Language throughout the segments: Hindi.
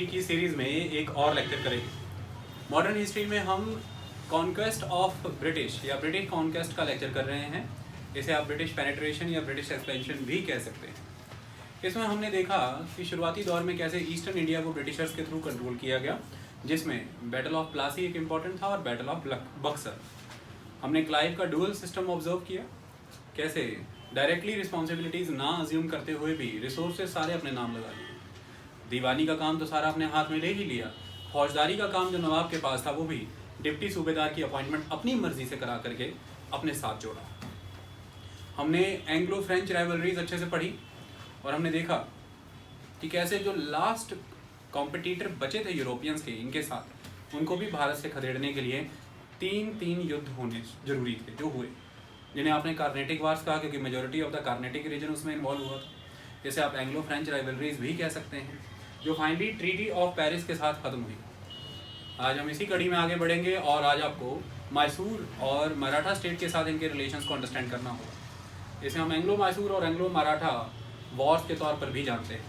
की सीरीज़ में एक और लेक्चर करेंगे। मॉडर्न हिस्ट्री में हम कॉन्क्वेस्ट ऑफ ब्रिटिश या ब्रिटिश कॉन्क्वेस्ट का लेक्चर कर रहे हैं। इसे आप ब्रिटिश पेनिट्रेशन या ब्रिटिश एक्सपेंशन भी कह सकते हैं। इसमें हमने देखा कि शुरुआती दौर में कैसे ईस्टर्न इंडिया को ब्रिटिशर्स के थ्रू कंट्रोल किया गया, जिसमें बैटल ऑफ प्लासी एक इम्पॉर्टेंट था और बैटल ऑफ बक्सर। हमने क्लाइव का डुअल सिस्टम ऑब्जर्व किया, कैसे डायरेक्टली रिस्पॉन्सिबिलिटीज़ ना अज्यूम करते हुए भी रिसोर्सेज सारे अपने नाम लगा लिए। दीवानी का काम तो सारा अपने हाथ में ले ही लिया, फौजदारी का काम जो नवाब के पास था वो भी डिप्टी सूबेदार की अपॉइंटमेंट अपनी मर्जी से करा करके अपने साथ जोड़ा। हमने एंग्लो फ्रेंच राइवलरीज अच्छे से पढ़ी और हमने देखा कि कैसे जो लास्ट कॉम्पिटिटर बचे थे यूरोपियंस के, इनके साथ उनको भी भारत से खदेड़ने के लिए तीन युद्ध होने जरूरी थे, जो हुए, जिन्हें आपने कार्नेटिक वार्स कहा, क्योंकि majority of the Carnatic region उसमें इन्वॉल्व हुआ था। जैसे आप एंग्लो फ्रेंच राइवलरीज भी कह सकते हैं, जो फाइनली ट्रीटी ऑफ पेरिस के साथ ख़त्म हुई। आज हम इसी कड़ी में आगे बढ़ेंगे और आज आपको मैसूर और मराठा स्टेट के साथ इनके रिलेशंस को अंडरस्टैंड करना होगा। इसे हम एंग्लो मैसूर और एंग्लो मराठा वॉर्स के तौर पर भी जानते हैं।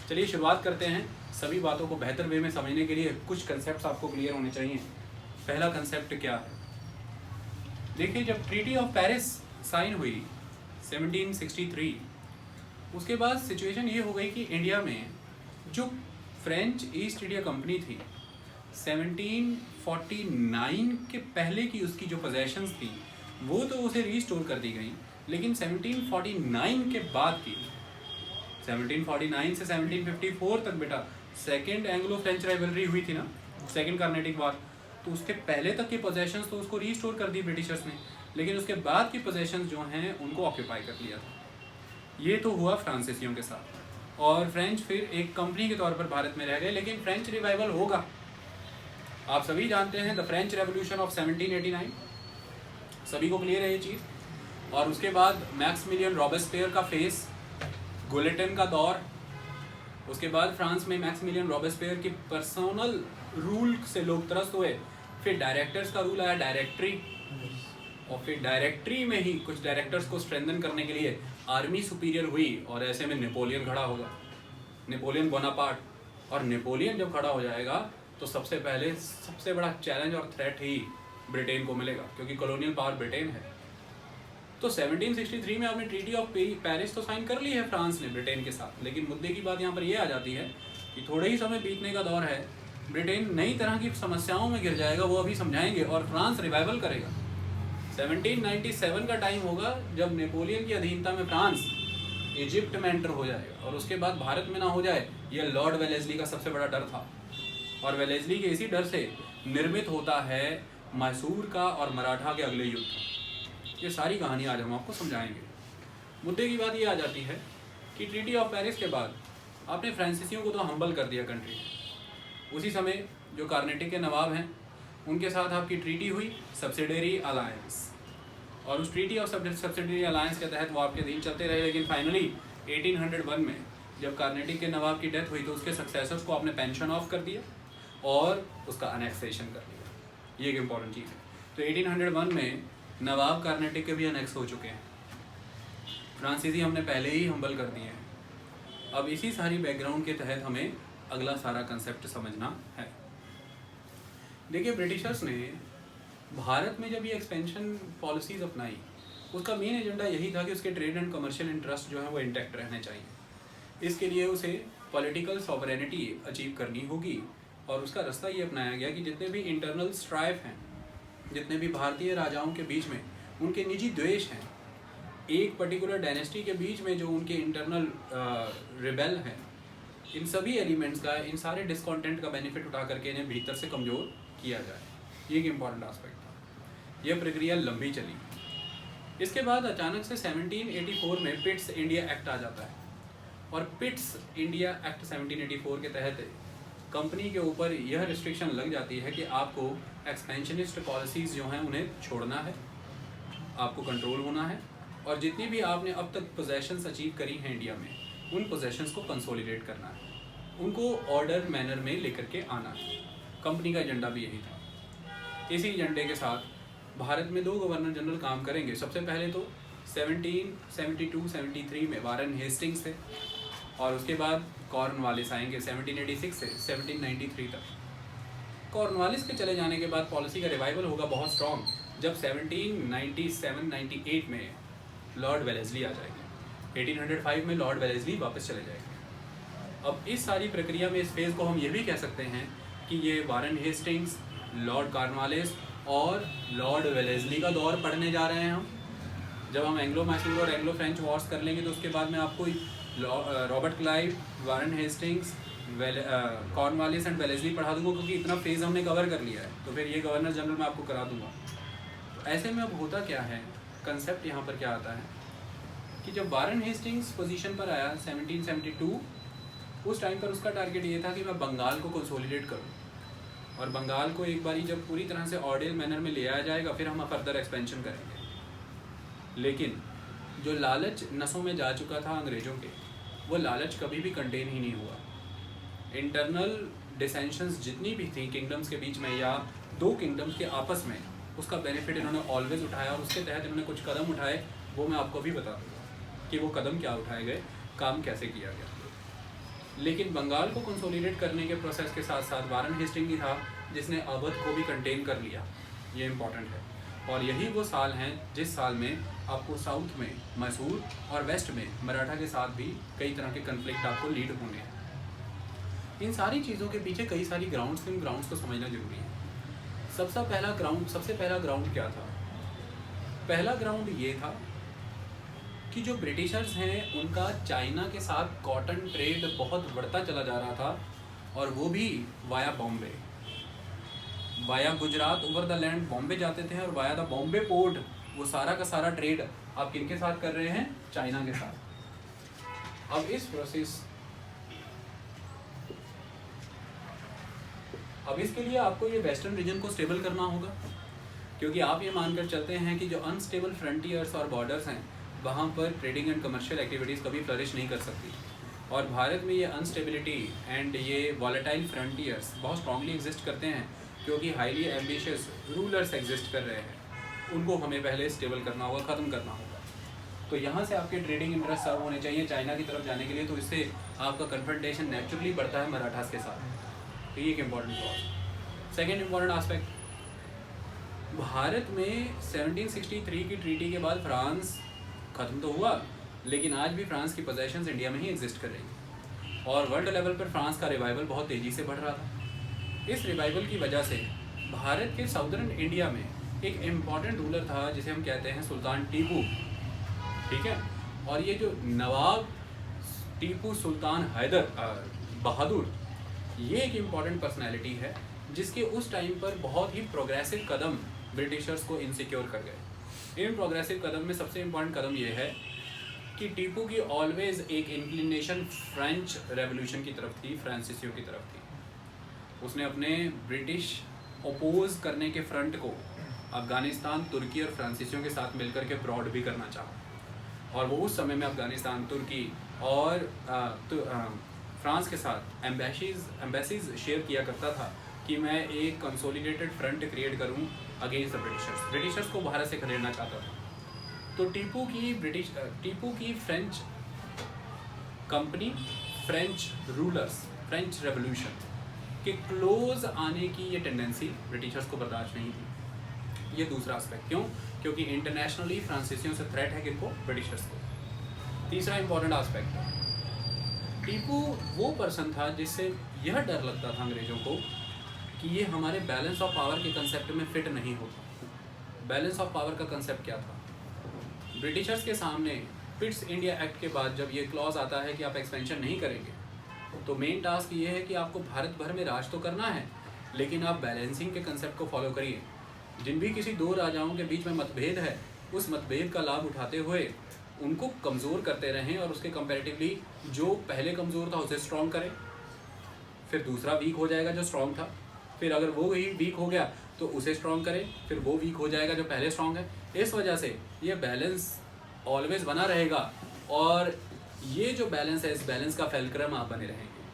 चलिए शुरुआत करते हैं। सभी बातों को बेहतर वे में समझने के लिए कुछ कंसेप्ट आपको क्लियर होने चाहिए। पहला कंसेप्ट क्या है? देखिए, जब ट्रीटी ऑफ पेरिस साइन हुई 1763, उसके बाद सिचुएशन ये हो गई कि इंडिया में जो फ्रेंच ईस्ट इंडिया कंपनी थी, 1749 के पहले की उसकी जो पोजेशंस थी वो तो उसे रीस्टोर कर दी गई, लेकिन 1749 के बाद की 1749 से 1754 तक बेटा सेकेंड एंग्लो फ्रेंच राइवलरी हुई थी ना, सेकेंड कार्नेटिक वार, तो उसके पहले तक की पोजेशंस तो उसको रीस्टोर कर दी ब्रिटिशर्स ने, लेकिन उसके बाद की पोजेशंस जो हैं उनको ऑक्यूपाई कर लिया था। ये तो हुआ फ्रांसीसियों के साथ, और फ्रेंच फिर एक कंपनी के तौर पर भारत में रह गए। लेकिन फ्रेंच रिवाइवल होगा, आप सभी जानते हैं, द फ्रेंच रेवोल्यूशन ऑफ 1789, सभी को क्लियर है ये चीज़। और उसके बाद मैक्सिमिलियन रॉबेस्पियर का फेस, गुलेटन का दौर, उसके बाद फ्रांस में मैक्सिमिलियन रॉबेस्पियर की पर्सनल रूल से लोग त्रस्त हुए। फिर डायरेक्टर्स का रूल आया, डायरेक्टरी, और फिर डायरेक्टरी में ही कुछ डायरेक्टर्स को स्ट्रेंथन करने के लिए आर्मी सुपीरियर हुई, और ऐसे में नेपोलियन खड़ा होगा, नेपोलियन बोनापार्ट। और नेपोलियन जब खड़ा हो जाएगा तो सबसे पहले सबसे बड़ा चैलेंज और थ्रेट ही ब्रिटेन को मिलेगा, क्योंकि कॉलोनियल पावर ब्रिटेन है। तो 1763 में आपने ट्रीटी ऑफ पेरिस तो साइन कर ली है फ्रांस ने ब्रिटेन के साथ, लेकिन मुद्दे की बात यहाँ पर यह आ जाती है कि थोड़े ही समय बीतने का दौर है, ब्रिटेन नई तरह की समस्याओं में गिर जाएगा, वो अभी समझाएंगे, और फ्रांस रिवाइवल करेगा। 1797 का टाइम होगा जब नेपोलियन की अधीनता में फ्रांस इजिप्ट में एंटर हो जाएगा, और उसके बाद भारत में ना हो जाए, यह लॉर्ड वेलेस्ली का सबसे बड़ा डर था। और वेलेस्ली के इसी डर से निर्मित होता है मैसूर का और मराठा के अगले युद्ध। ये सारी कहानी आज हम आपको समझाएंगे। मुद्दे की बात ये आ जाती है कि ट्रीटी ऑफ पेरिस के बाद आपने फ्रांसीसियों को तो हम्बल कर दिया कंट्री। उसी समय जो कार्नेटिक के नवाब हैं उनके साथ आपकी ट्रीटी हुई, सब्सिडरी अलायंस, और उस ट्रीटी ऑफ सब्सिडरी अलायंस के तहत वो आपके अधीन चलते रहे। लेकिन फाइनली 1801 में जब कार्नेटिक के नवाब की डेथ हुई तो उसके सक्सेसर्स को आपने पेंशन ऑफ कर दिया और उसका अनेक्सेशन कर दिया। ये एक इम्पॉर्टेंट चीज़ है। तो 1801 में नवाब कार्नेटिक के भी अनेक्स हो चुके हैं, फ्रांसीसी हमने पहले ही हम्बल कर दिए हैं। अब इसी सारी बैकग्राउंड के तहत हमें अगला सारा कंसेप्ट समझना है। देखिए, ब्रिटिशर्स ने भारत में जब ये एक्सपेंशन पॉलिसीज़ अपनाई, उसका मेन एजेंडा यही था कि उसके ट्रेड एंड कमर्शियल इंटरेस्ट जो है वो इंटैक्ट रहने चाहिए। इसके लिए उसे पॉलिटिकल सॉवरेनिटी अचीव करनी होगी, और उसका रास्ता ये अपनाया गया कि जितने भी इंटरनल स्ट्राइफ हैं, जितने भी भारतीय राजाओं के बीच में उनके निजी द्वेष हैं, एक पर्टिकुलर डायनेस्टी के बीच में जो उनके इंटरनल रिबेल हैं, इन सभी एलिमेंट्स का, इन सारे डिस्कॉन्टेंट का बेनिफिट उठा करके इन्हें भीतर से कमज़ोर किया जाए। ये एक इम्पॉर्टेंट आस्पेक्ट था। यह प्रक्रिया लंबी चली। इसके बाद अचानक से 1784 में पिट्स इंडिया एक्ट आ जाता है, और पिट्स इंडिया एक्ट 1784 के तहत कंपनी के ऊपर यह रिस्ट्रिक्शन लग जाती है कि आपको एक्सपेंशनिस्ट पॉलिसीज़ जो हैं उन्हें छोड़ना है, आपको कंट्रोल होना है, और जितनी भी आपने अब तक पोजेशंस अचीव करी हैं इंडिया में, उन पोजेशंस को कंसोलिडेट करना है, उनको ऑर्डर मैनर में लेकर के आना है। कंपनी का एजेंडा भी यही था। इसी एजेंडे के साथ भारत में 2 गवर्नर जनरल काम करेंगे। सबसे पहले तो 1772-73 में वारन हेस्टिंग्स थे, और उसके बाद कॉर्नवालिस आएंगे 1786 से 1793 तक। कॉर्नवालिस के चले जाने के बाद पॉलिसी का रिवाइवल होगा बहुत स्ट्रॉन्ग, जब 1797-98 में लॉर्ड वेलेस्ली आ जाएंगे। 1805 में लॉर्ड वेलेस्ली वापस चले जाएंगे। अब इस सारी प्रक्रिया में इस फेज़ को हम ये भी कह सकते हैं कि ये वारन हेस्टिंग्स, लॉर्ड कॉर्नवालिस और लॉर्ड वेलेस्ली का दौर पढ़ने जा रहे हैं हम। जब हम एंग्लो मैसूर और एंग्लो फ्रेंच वॉर्स कर लेंगे तो उसके बाद मैं आपको Robert Clive, Warren Hastings, Cornwallis and Wellesley पढ़ा दूंगा, क्योंकि इतना फेज़ हमने कवर कर लिया है। तो फिर ये गवर्नर जनरल मैं आपको करा दूंगा। तो ऐसे में अब होता क्या है, कंसेप्ट यहाँ पर क्या आता है कि जब वारन हेस्टिंग्स पोजीशन पर आया 1772, उस टाइम पर उसका टारगेट ये था कि मैं बंगाल को कंसोलिडेट करूँ, और बंगाल को एक बारी जब पूरी तरह से ऑर्डिनल मैनर में ले आया जाएगा फिर हम फर्दर एक्सपेंशन करेंगे। लेकिन जो लालच नसों में जा चुका था अंग्रेज़ों के, वो लालच कभी भी कंटेन ही नहीं हुआ। इंटरनल डिसेंशंस जितनी भी थी किंगडम्स के बीच में या दो किंगडम्स के आपस में, उसका बेनिफिट इन्होंने ऑलवेज उठाया, और उसके तहत इन्होंने कुछ कदम उठाए, वो मैं आपको भी बता दूँगा कि वो कदम क्या उठाए गए, काम कैसे किया गया। लेकिन बंगाल को कंसोलिडेट करने के प्रोसेस के साथ साथ वारन हेस्टिंग ही था जिसने अवध को भी कंटेन कर लिया। ये इम्पॉर्टेंट है। और यही वो साल हैं जिस साल में आपको साउथ में मैसूर और वेस्ट में मराठा के साथ भी कई तरह के कन्फ्लिक्ट आपको लीड होने हैं। इन सारी चीज़ों के पीछे कई सारी ग्राउंड्स, इन ग्राउंड्स को समझना जरूरी है। सबसे पहला ग्राउंड क्या था? पहला ग्राउंड ये था कि जो ब्रिटिशर्स हैं उनका चाइना के साथ कॉटन ट्रेड बहुत बढ़ता चला जा रहा था, और वो भी via Bombay, via Gujarat over the land Bombay जाते थे, और वाया द बॉम्बे पोर्ट वो सारा का सारा ट्रेड आप किनके साथ कर रहे हैं? चाइना के साथ। अब इसके लिए आपको ये वेस्टर्न रीजन को स्टेबल करना होगा, क्योंकि आप ये मानकर चलते हैं कि जो अनस्टेबल फ्रंटियर्स और बॉर्डर्स हैं वहाँ पर ट्रेडिंग एंड कमर्शियल एक्टिविटीज़ कभी फ्लरिश नहीं कर सकती। और भारत में ये अनस्टेबिलिटी एंड ये वॉलेटाइल फ्रंटियर्स बहुत स्ट्रांगली एग्जिस्ट करते हैं, क्योंकि हाईली एम्बिशियस रूलर्स एग्जिस्ट कर रहे हैं। उनको हमें पहले स्टेबल करना होगा, ख़त्म करना होगा। तो यहाँ से आपके ट्रेडिंग इंटरेस्ट सर्व होने चाहिए चाइना की तरफ जाने के लिए, तो इससे आपका कन्फ्रंटेशन नेचुरली बढ़ता है मराठास के साथ। तो ये एक important clause. Second important aspect, Bharat में 1763 की ट्रीटी के बाद फ्रांस ख़त्म तो हुआ, लेकिन आज भी फ्रांस की पोजेशंस इंडिया में ही एग्जिस्ट कर रही हैं, और वर्ल्ड लेवल पर फ्रांस का रिवाइवल बहुत तेज़ी से बढ़ रहा था। इस रिवाइवल की वजह से भारत के साउदर्न इंडिया में एक इम्पॉर्टेंट रूलर था जिसे हम कहते हैं सुल्तान टीपू, ठीक है। और ये जो नवाब टीपू सुल्तान हैदर बहादुर, ये एक इम्पॉर्टेंट पर्सनैलिटी है जिसके उस टाइम पर बहुत ही प्रोग्रेसिव कदम ब्रिटिशर्स को इनसिक्योर कर गए। इन प्रोग्रेसिव कदम में सबसे इम्पॉर्टेंट कदम ये है कि टीपू की ऑलवेज एक इंक्लिनेशन फ्रेंच रेवोल्यूशन की तरफ थी, फ्रांसीसियों की तरफ थी। उसने अपने ब्रिटिश अपोज करने के फ्रंट को अफ़गानिस्तान, तुर्की और फ्रांसीसियों के साथ मिलकर के ब्रॉड भी करना चाहा, और वो उस समय में अफ़गानिस्तान, तुर्की और फ्रांस के साथ एम्बेसीज शेयर किया करता था कि मैं एक कंसोलिडेटेड फ्रंट क्रिएट करूं अगेंस्ट द ब्रिटिशर्स को भारत से खदेड़ना चाहता था। तो टीपू की French company, French rulers, French revolution के क्लोज आने की ये टेंडेंसी ब्रिटिशर्स को बर्दाश्त नहीं थी। ये दूसरा एस्पेक्ट। क्यों? क्योंकि इंटरनेशनली फ्रांसीसियों से थ्रेट है किनको? ब्रिटिशर्स को। तीसरा इंपॉर्टेंट एस्पेक्ट, टीपू वो पर्सन था जिससे यह डर लगता था अंग्रेज़ों को कि ये हमारे बैलेंस ऑफ पावर के कंसेप्ट में फिट नहीं होता। बैलेंस ऑफ पावर का कंसेप्ट क्या था? ब्रिटिशर्स के सामने पिट्स इंडिया एक्ट के बाद जब ये क्लॉज आता है कि आप एक्सपेंशन नहीं करेंगे, तो मेन टास्क ये है कि आपको भारत भर में राज तो करना है, लेकिन आप बैलेंसिंग के कंसेप्ट को फॉलो करिए। जिन भी किसी दो राजाओं के बीच में मतभेद है, उस मतभेद का लाभ उठाते हुए उनको कमज़ोर करते रहें, और उसके कंपैरेटिवली जो पहले कमज़ोर था उसे स्ट्रॉन्ग करें, फिर दूसरा वीक हो जाएगा जो स्ट्रॉन्ग था, फिर अगर वो ही वीक हो गया तो उसे स्ट्रॉन्ग करें, फिर वो वीक हो जाएगा जो पहले स्ट्रॉन्ग है। इस वजह से ये बैलेंस ऑलवेज बना रहेगा, और ये जो बैलेंस है, इस बैलेंस का फैलक्रम आप बने रहेंगे,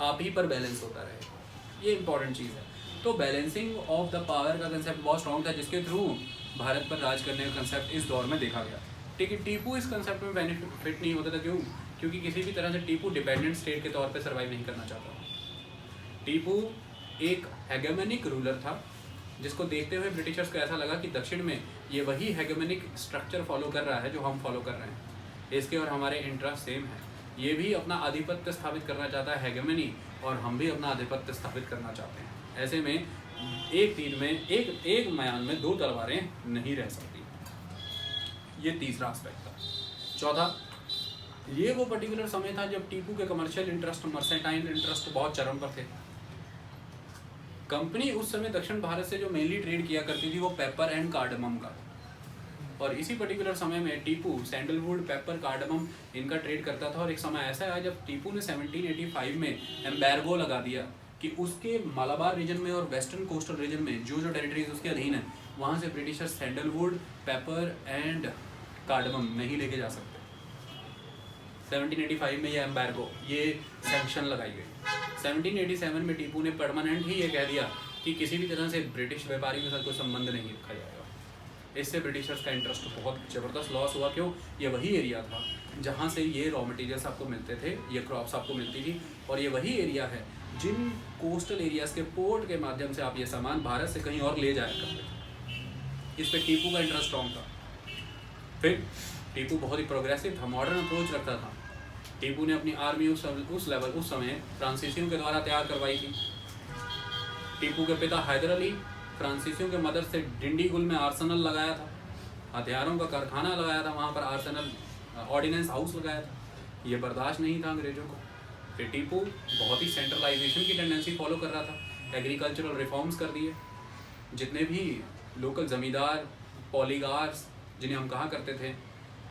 आप ही पर बैलेंस होता रहेगा। ये इंपॉर्टेंट चीज़ है। तो बैलेंसिंग ऑफ द पावर का कंसेप्ट बहुत स्ट्रॉन्ग था, जिसके थ्रू भारत पर राज करने का कंसेप्ट इस दौर में देखा गया। ठीक है, टीपू इस कंसेप्ट में बेनिफिट नहीं होता था। क्यों? क्योंकि किसी भी तरह से टीपू डिपेंडेंट स्टेट के तौर पे सर्वाइव नहीं करना चाहता। टीपू एक हेगेमनिक रूलर था जिसको देखते हुए ब्रिटिशर्स को ऐसा लगा कि दक्षिण में ये वही हेगेमनिक स्ट्रक्चर फॉलो कर रहा है जो हम फॉलो कर रहे हैं, इसके और हमारे इंटरेस्ट सेम है। ये भी अपना आधिपत्य स्थापित करना चाहता है, हेगेमनी, और हम भी अपना आधिपत्य स्थापित करना चाहते हैं। ऐसे में एक तीर में एक म्यान में दो तलवारें नहीं रह सकती। ये तीसरा एस्पेक्ट था। चौथा, ये वो पर्टिकुलर समय था जब टीपू के कमर्शियल इंटरेस्ट, मर्सेंटाइन इंटरेस्ट बहुत चरम पर थे। कंपनी उस समय दक्षिण भारत से जो मेनली ट्रेड किया करती थी वो पेपर एंड कार्डमम का, और इसी पर्टिकुलर समय में टीपू सैंडलवुड, पेपर, कार्डमम इनका ट्रेड करता था। और एक समय ऐसा आया जब टीपू ने 1785 में एम्बैर्गो लगा दिया कि उसके मालाबार रीजन में और वेस्टर्न कोस्टल रीजन में जो जो टेरिटरीज उसके अधीन है वहाँ से Britishers sandalwood, paper and cardamom नहीं लेके जा सकते। 1785 में ये एम्बैर्गो, ये सैंक्शन लगाई गई। 1787 में टीपू ने परमानेंट ही ये कह दिया कि किसी भी तरह से ब्रिटिश व्यापारियों के साथ कोई संबंध नहीं रखा जाएगा। इससे ब्रिटिशर्स का इंटरेस्ट बहुत ज़बरदस्त लॉस हुआ। क्यों? ये वही एरिया था जहाँ से ये रॉ मटेरियल्स आपको मिलते थे, ये क्रॉप्स आपको मिलती थी, और ये वही एरिया है जिन कोस्टल एरियाज़ के पोर्ट के माध्यम से आप ये सामान भारत से कहीं और ले जाया करते थे। इस पर टीपू का इंटरेस्ट स्ट्रॉन्ग था। फिर टीपू बहुत ही प्रोग्रेसिव था, मॉडर्न अप्रोच रखता था। टीपू ने अपनी आर्मी उस समय फ्रांसीसियों के द्वारा तैयार करवाई थी। टीपू के पिता हैदर अली फ्रांसीसियों के मदद से डिंडीगुल में आर्सेनल लगाया था, हथियारों का कारखाना लगाया था, वहाँ पर आर्सेनल ऑर्डिनेंस हाउस लगाया था। ये बर्दाश्त नहीं था अंग्रेजों को। फिर टीपू बहुत ही सेंट्रलाइजेशन की टेंडेंसी फॉलो कर रहा था। एग्रीकल्चरल रिफॉर्म्स कर दिए, जितने भी लोकल ज़मींदार, पॉलीगार्स जिन्हें हम कहा करते थे,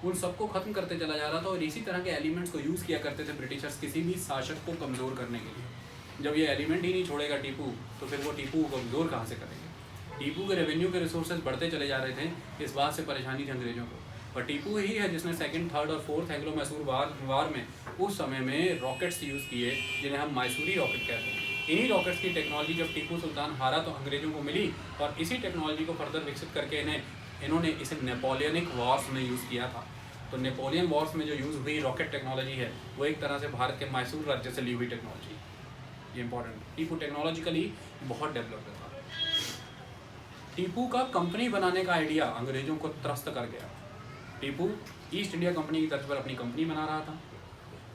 उन सबको ख़त्म करते चला जा रहा था। और इसी तरह के एलिमेंट्स को यूज़ किया करते थे ब्रिटिशर्स किसी भी शासक को कमज़ोर करने के लिए। जब ये एलिमेंट ही नहीं छोड़ेगा टीपू, तो फिर वो टीपू को कमज़ोर कहाँ से करेंगे। टीपू के रेवेन्यू के रिसोर्सेज बढ़ते चले जा रहे थे, इस बात से परेशानी थी अंग्रेजों को। और टीपू ही है जिसने सेकंड, थर्ड और फोर्थ एंग्लो मैसूर वार में उस समय में रॉकेट्स यूज़ किए, जिन्हें हम मैसूरी रॉकेट कहते हैं। इन्हीं रॉकेट्स की टेक्नोलॉजी जब टीपू सुल्तान हारा तो अंग्रेजों को मिली, और इसी टेक्नोलॉजी को फर्दर विकसित करके इन्होंने इसे नेपोलियनिक वॉर्स में यूज़ किया था। तो नेपोलियन वॉर्स में जो यूज़ हुई रॉकेट टेक्नोलॉजी है वो एक तरह से भारत के मैसूर राज्य से ली हुई टेक्नोलॉजी। ये इंपॉर्टेंट, टीपू टेक्नोलॉजिकली बहुत डेवलप्ड था। टीपू का कंपनी बनाने का आइडिया अंग्रेजों को त्रस्त कर गया। टीपू ईस्ट इंडिया कंपनी की तर्ज पर अपनी कंपनी बना रहा था,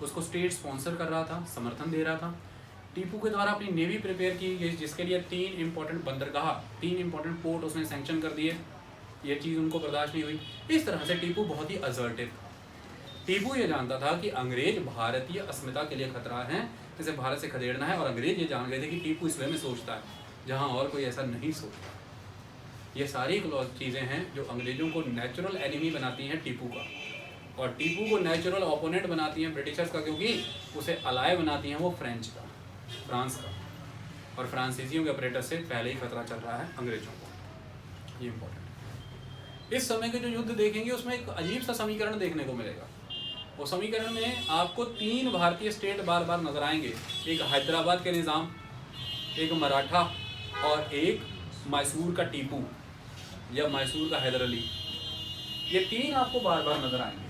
उसको स्टेट स्पॉन्सर कर रहा था, समर्थन दे रहा था। टीपू के द्वारा अपनी नेवी प्रिपेयर की गई, जिसके लिए 3 इंपॉर्टेंट बंदरगाह, 3 इंपॉर्टेंट पोर्ट उसने सैंक्शन कर दिए। ये चीज़ उनको बर्दाश्त नहीं हुई। इस तरह से टीपू बहुत ही असर्टिव था। टीपू ये जानता था कि अंग्रेज भारतीय अस्मिता के लिए खतरा है, इसे भारत से खदेड़ना है, और अंग्रेज ये जान गए थे कि टीपू इस वे में सोचता है जहाँ और कोई ऐसा नहीं सोचता। ये सारी चीज़ें हैं जो अंग्रेजों को नेचुरल एनिमी बनाती हैं टीपू का, और टीपू को नेचुरल ओपोनेंट बनाती हैं ब्रिटिशर्स का, क्योंकि उसे अलाय बनाती हैं वो फ्रेंच का, फ्रांस का, और फ्रांसीसियों के ऑपरेटर से पहले ही खतरा चल रहा है अंग्रेजों को। ये इंपॉर्टेंट। इस समय के जो युद्ध देखेंगे उसमें एक अजीब सा समीकरण देखने को मिलेगा। वो समीकरण में आपको 3 भारतीय स्टेट बार बार नजर आएंगे, एक हैदराबाद के निज़ाम, एक मराठा, और एक मैसूर का टीपू या मैसूर का हैदर अली। ये 3 आपको बार बार नजर आएंगे,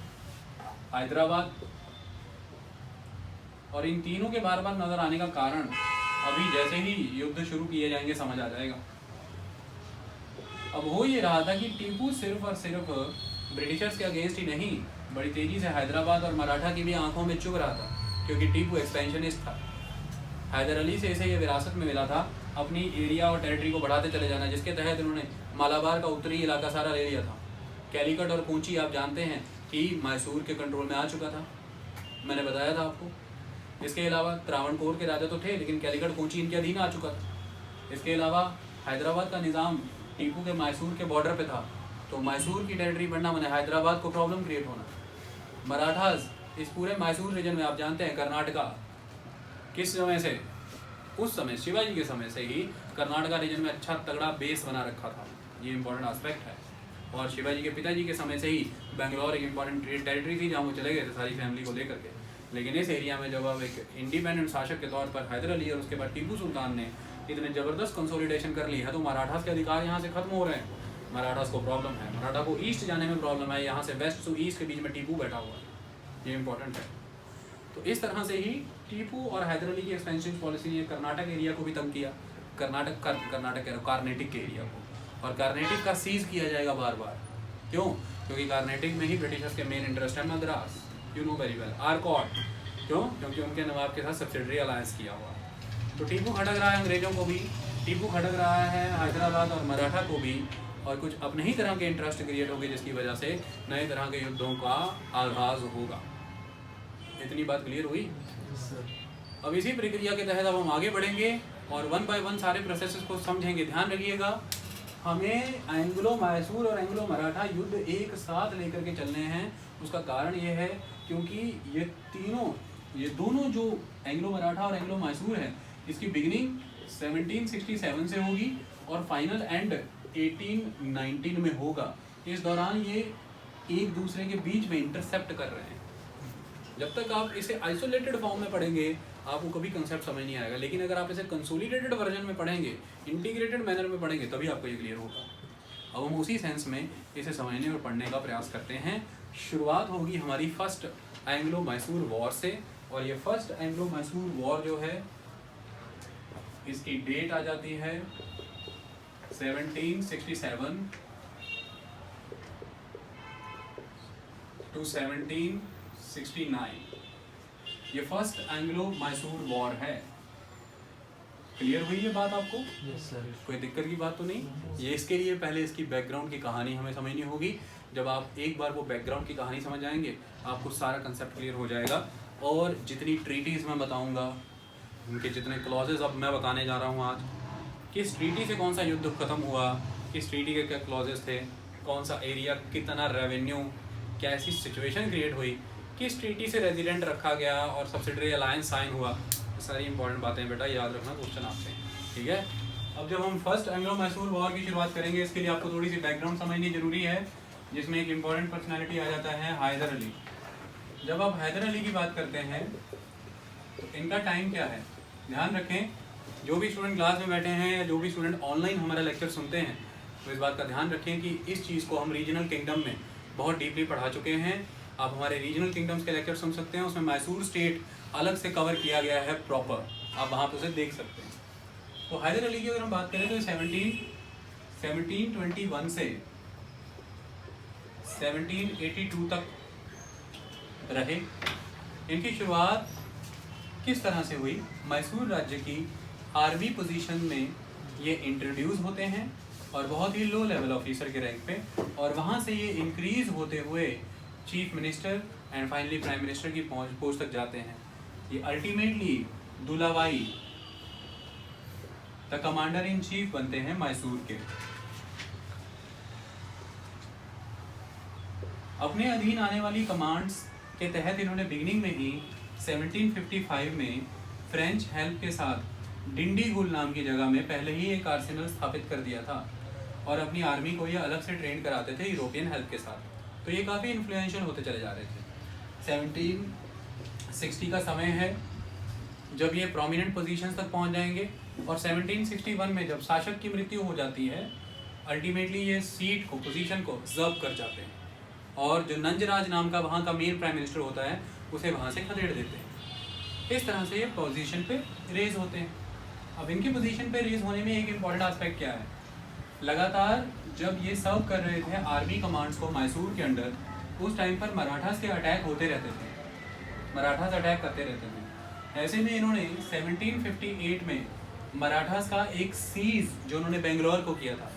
हैदराबाद। और इन तीनों के बार बार नजर आने का कारण अभी जैसे ही युद्ध शुरू किए जाएंगे समझ आ जाएगा। अब हो ये रहा था कि टीपू सिर्फ और सिर्फ ब्रिटिशर्स के अगेंस्ट ही नहीं, बड़ी तेज़ी से हैदराबाद और मराठा की भी आंखों में चुभ रहा था, क्योंकि टीपू एक्सपेंशनिस्ट था। हैदर अली से इसे ये विरासत में मिला था अपनी एरिया और टेरिटरी को बढ़ाते चले जाना, जिसके तहत उन्होंने मालाबार का उत्तरी इलाका सारा ले लिया था। कैलीकट और कोची आप जानते हैं कि मैसूर के कंट्रोल में आ चुका था, मैंने बताया था आपको। इसके अलावा त्रावणकोर के राजा तो थे, लेकिन कैलीकट कोची इनके अधीन आ चुका था। इसके अलावा हैदराबाद का निज़ाम टीपू के मैसूर के बॉर्डर पे था, तो मैसूर की टेरिटरी बढ़ना मैंने हैदराबाद को प्रॉब्लम क्रिएट होना। मराठास इस पूरे मैसूर रीजन में आप जानते हैं कर्नाटका किस समय से, उस समय शिवाजी के समय से ही कर्नाटका रीजन में अच्छा तगड़ा बेस बना रखा था। ये इंपॉर्टेंट एस्पेक्ट है। और शिवाजी के पिताजी के समय से ही बेंगलोर एक इंपॉर्टेंट टेरिटरी थी जहाँ वो चले गए थे सारी फैमिली को लेकर के। लेकिन इस एरिया में जब अब एक इंडिपेंडेंट शासक के तौर पर हैदर अली और उसके बाद टीपू सुल्तान ने इतने ज़बरदस्त कंसोलिडेशन कर ली है, तो मराठास के अधिकार यहाँ से खत्म हो रहे हैं। मराठास को प्रॉब्लम है, मराठा को ईस्ट जाने में प्रॉब्लम है, यहाँ से वेस्ट टू ईस्ट के बीच में टीपू बैठा हुआ है। ये इंपॉर्टेंट है। तो इस तरह से ही टीपू और हैदर अली की एक्सपेंशन पॉलिसी ने कर्नाटक एरिया को भी तंग किया, कर्नाटक कह रहा हूँ, कार्नेटिक के एरिया को, और कार्नेटिक का सीज किया जाएगा बार बार। क्यों? क्योंकि कार्नेटिक में ही ब्रिटिशर्स के मेन इंटरेस्ट है। Madras, you know very well, Arcot. क्यों? क्योंकि उनके नवाब के साथ सब्सिडरी अलायंस किया हुआ। तो टीपू खटक रहा है अंग्रेजों को भी, टीपू खटक रहा है हैदराबाद और मराठा को भी, और कुछ अपने ही तरह के इंटरेस्ट क्रिएट होंगे जिसकी वजह से नए तरह के युद्धों का आगाज होगा। इतनी बात क्लियर हुई? अब इसी प्रक्रिया के तहत अब हम आगे बढ़ेंगे और वन बाय वन सारे प्रोसेसेस को समझेंगे। ध्यान रखिएगा, हमें एंग्लो मैसूर और एंग्लो मराठा युद्ध एक साथ लेकर के चलने हैं। उसका कारण ये है क्योंकि ये दोनों जो एंग्लो मराठा और एंग्लो मैसूर है, इसकी बिगिनिंग 1767 से होगी और फाइनल एंड 1819 में होगा। इस दौरान ये एक दूसरे के बीच में इंटरसेप्ट कर रहे हैं। जब तक आप इसे आइसोलेटेड फॉर्म में पढ़ेंगे आपको कभी कंसेप्ट समझ नहीं आएगा, लेकिन अगर आप इसे कंसोलिडेटेड वर्जन में पढ़ेंगे, इंटीग्रेटेड मैनर में पढ़ेंगे, तभी आपको ये क्लियर होगा। अब हम उसी सेंस में इसे समझने और पढ़ने का प्रयास करते हैं। शुरुआत होगी हमारी फर्स्ट एंग्लो मैसूर वॉर से, और ये फर्स्ट एंग्लो मैसूर वॉर जो है इसकी डेट आ जाती है 1767 to 1769। ये फर्स्ट एंग्लो मैसूर वॉर है। क्लियर हुई ये बात आपको? Yes sir. कोई दिक्कत की बात तो नहीं? ये इसके लिए पहले इसकी बैकग्राउंड की कहानी हमें समझनी होगी। जब आप एक बार वो बैकग्राउंड की कहानी समझ जाएंगे आपको सारा कंसेप्ट क्लियर हो जाएगा। और जितनी ट्रीटीज़ मैं बताऊंगा, उनके जितने क्लॉजेज अब मैं बताने जा रहा हूँ आज, किस ट्रीटी से कौन सा युद्ध खत्म हुआ, किस ट्रीटी के क्या क्लॉजेज थे, कौन सा एरिया, कितना रेवेन्यू, कैसी सिचुएशन क्रिएट हुई, किस ट्रीटी से रेजिडेंट रखा गया और सब्सिडरी अलायंस साइन हुआ, ये सारी इंपॉर्टेंट बातें बेटा याद रखना, क्वेश्चन आपसे। ठीक है, अब जब हम फर्स्ट एंग्लो मैसूर वॉर की शुरुआत करेंगे, इसके लिए आपको थोड़ी सी बैकग्राउंड समझनी जरूरी है, जिसमें एक इम्पॉर्टेंट पर्सनैलिटी आ जाता है हैदर अली। जब आप हैदर अली की बात करते हैं तो इनका टाइम क्या है, ध्यान रखें। जो भी स्टूडेंट क्लास में बैठे हैं या जो भी स्टूडेंट ऑनलाइन हमारा लेक्चर सुनते हैं, तो इस बात का ध्यान रखें कि इस चीज़ को हम रीजनल किंगडम में बहुत डीपली पढ़ा चुके हैं। आप हमारे रीजनल किंगडम्स के लेक्चर सुन सकते हैं, उसमें मैसूर स्टेट अलग से कवर किया गया है प्रॉपर, आप वहाँ पर उसे देख सकते हैं। तो हैदर अली की अगर हम बात करें तो 1721 से 1782 तक रहे। इनकी शुरुआत किस तरह से हुई? मैसूर राज्य की आर्मी पोजीशन में ये इंट्रोड्यूस होते हैं और बहुत ही लो लेवल ऑफिसर के रैंक पे, और वहाँ से ये इंक्रीज होते हुए chief minister and finally prime minister की पोस्ट तक जाते हैं। ये अल्टीमेटली दुलावाई द कमांडर इन चीफ बनते हैं मैसूर के। अपने अधीन आने वाली कमांड्स के तहत इन्होंने बिगिनिंग में ही 1755 में फ्रेंच हेल्प के साथ डिंडीगुल नाम की जगह में पहले ही एक आर्सेनल स्थापित कर दिया था, और अपनी आर्मी को ये अलग से ट्रेन कराते थे यूरोपियन हेल्प के साथ। तो ये काफ़ी इन्फ्लुएंशियल होते चले जा रहे थे। 1760 का समय है जब ये प्रोमिनेंट पोजीशंस तक पहुंच जाएंगे, और 1761 में जब शासक की मृत्यु हो जाती है, अल्टीमेटली ये सीट को, पोजीशन को जब्त कर जाते हैं, और जो नंजराज नाम का वहाँ का मेन प्राइम मिनिस्टर होता है उसे वहाँ से खदेड़ देते हैं। इस तरह से ये पोजीशन पे रेज होते हैं। अब इनकी पोजीशन पे रेज होने में एक इम्पॉर्टेंट एस्पेक्ट क्या है, लगातार जब ये सर्व कर रहे थे आर्मी कमांड्स को मैसूर के अंडर, उस टाइम पर मराठास के अटैक होते रहते थे, मराठास अटैक करते रहते थे। ऐसे में इन्होंने 1758 में मराठास का एक सीज जो उन्होंने बेंगलोर को किया था,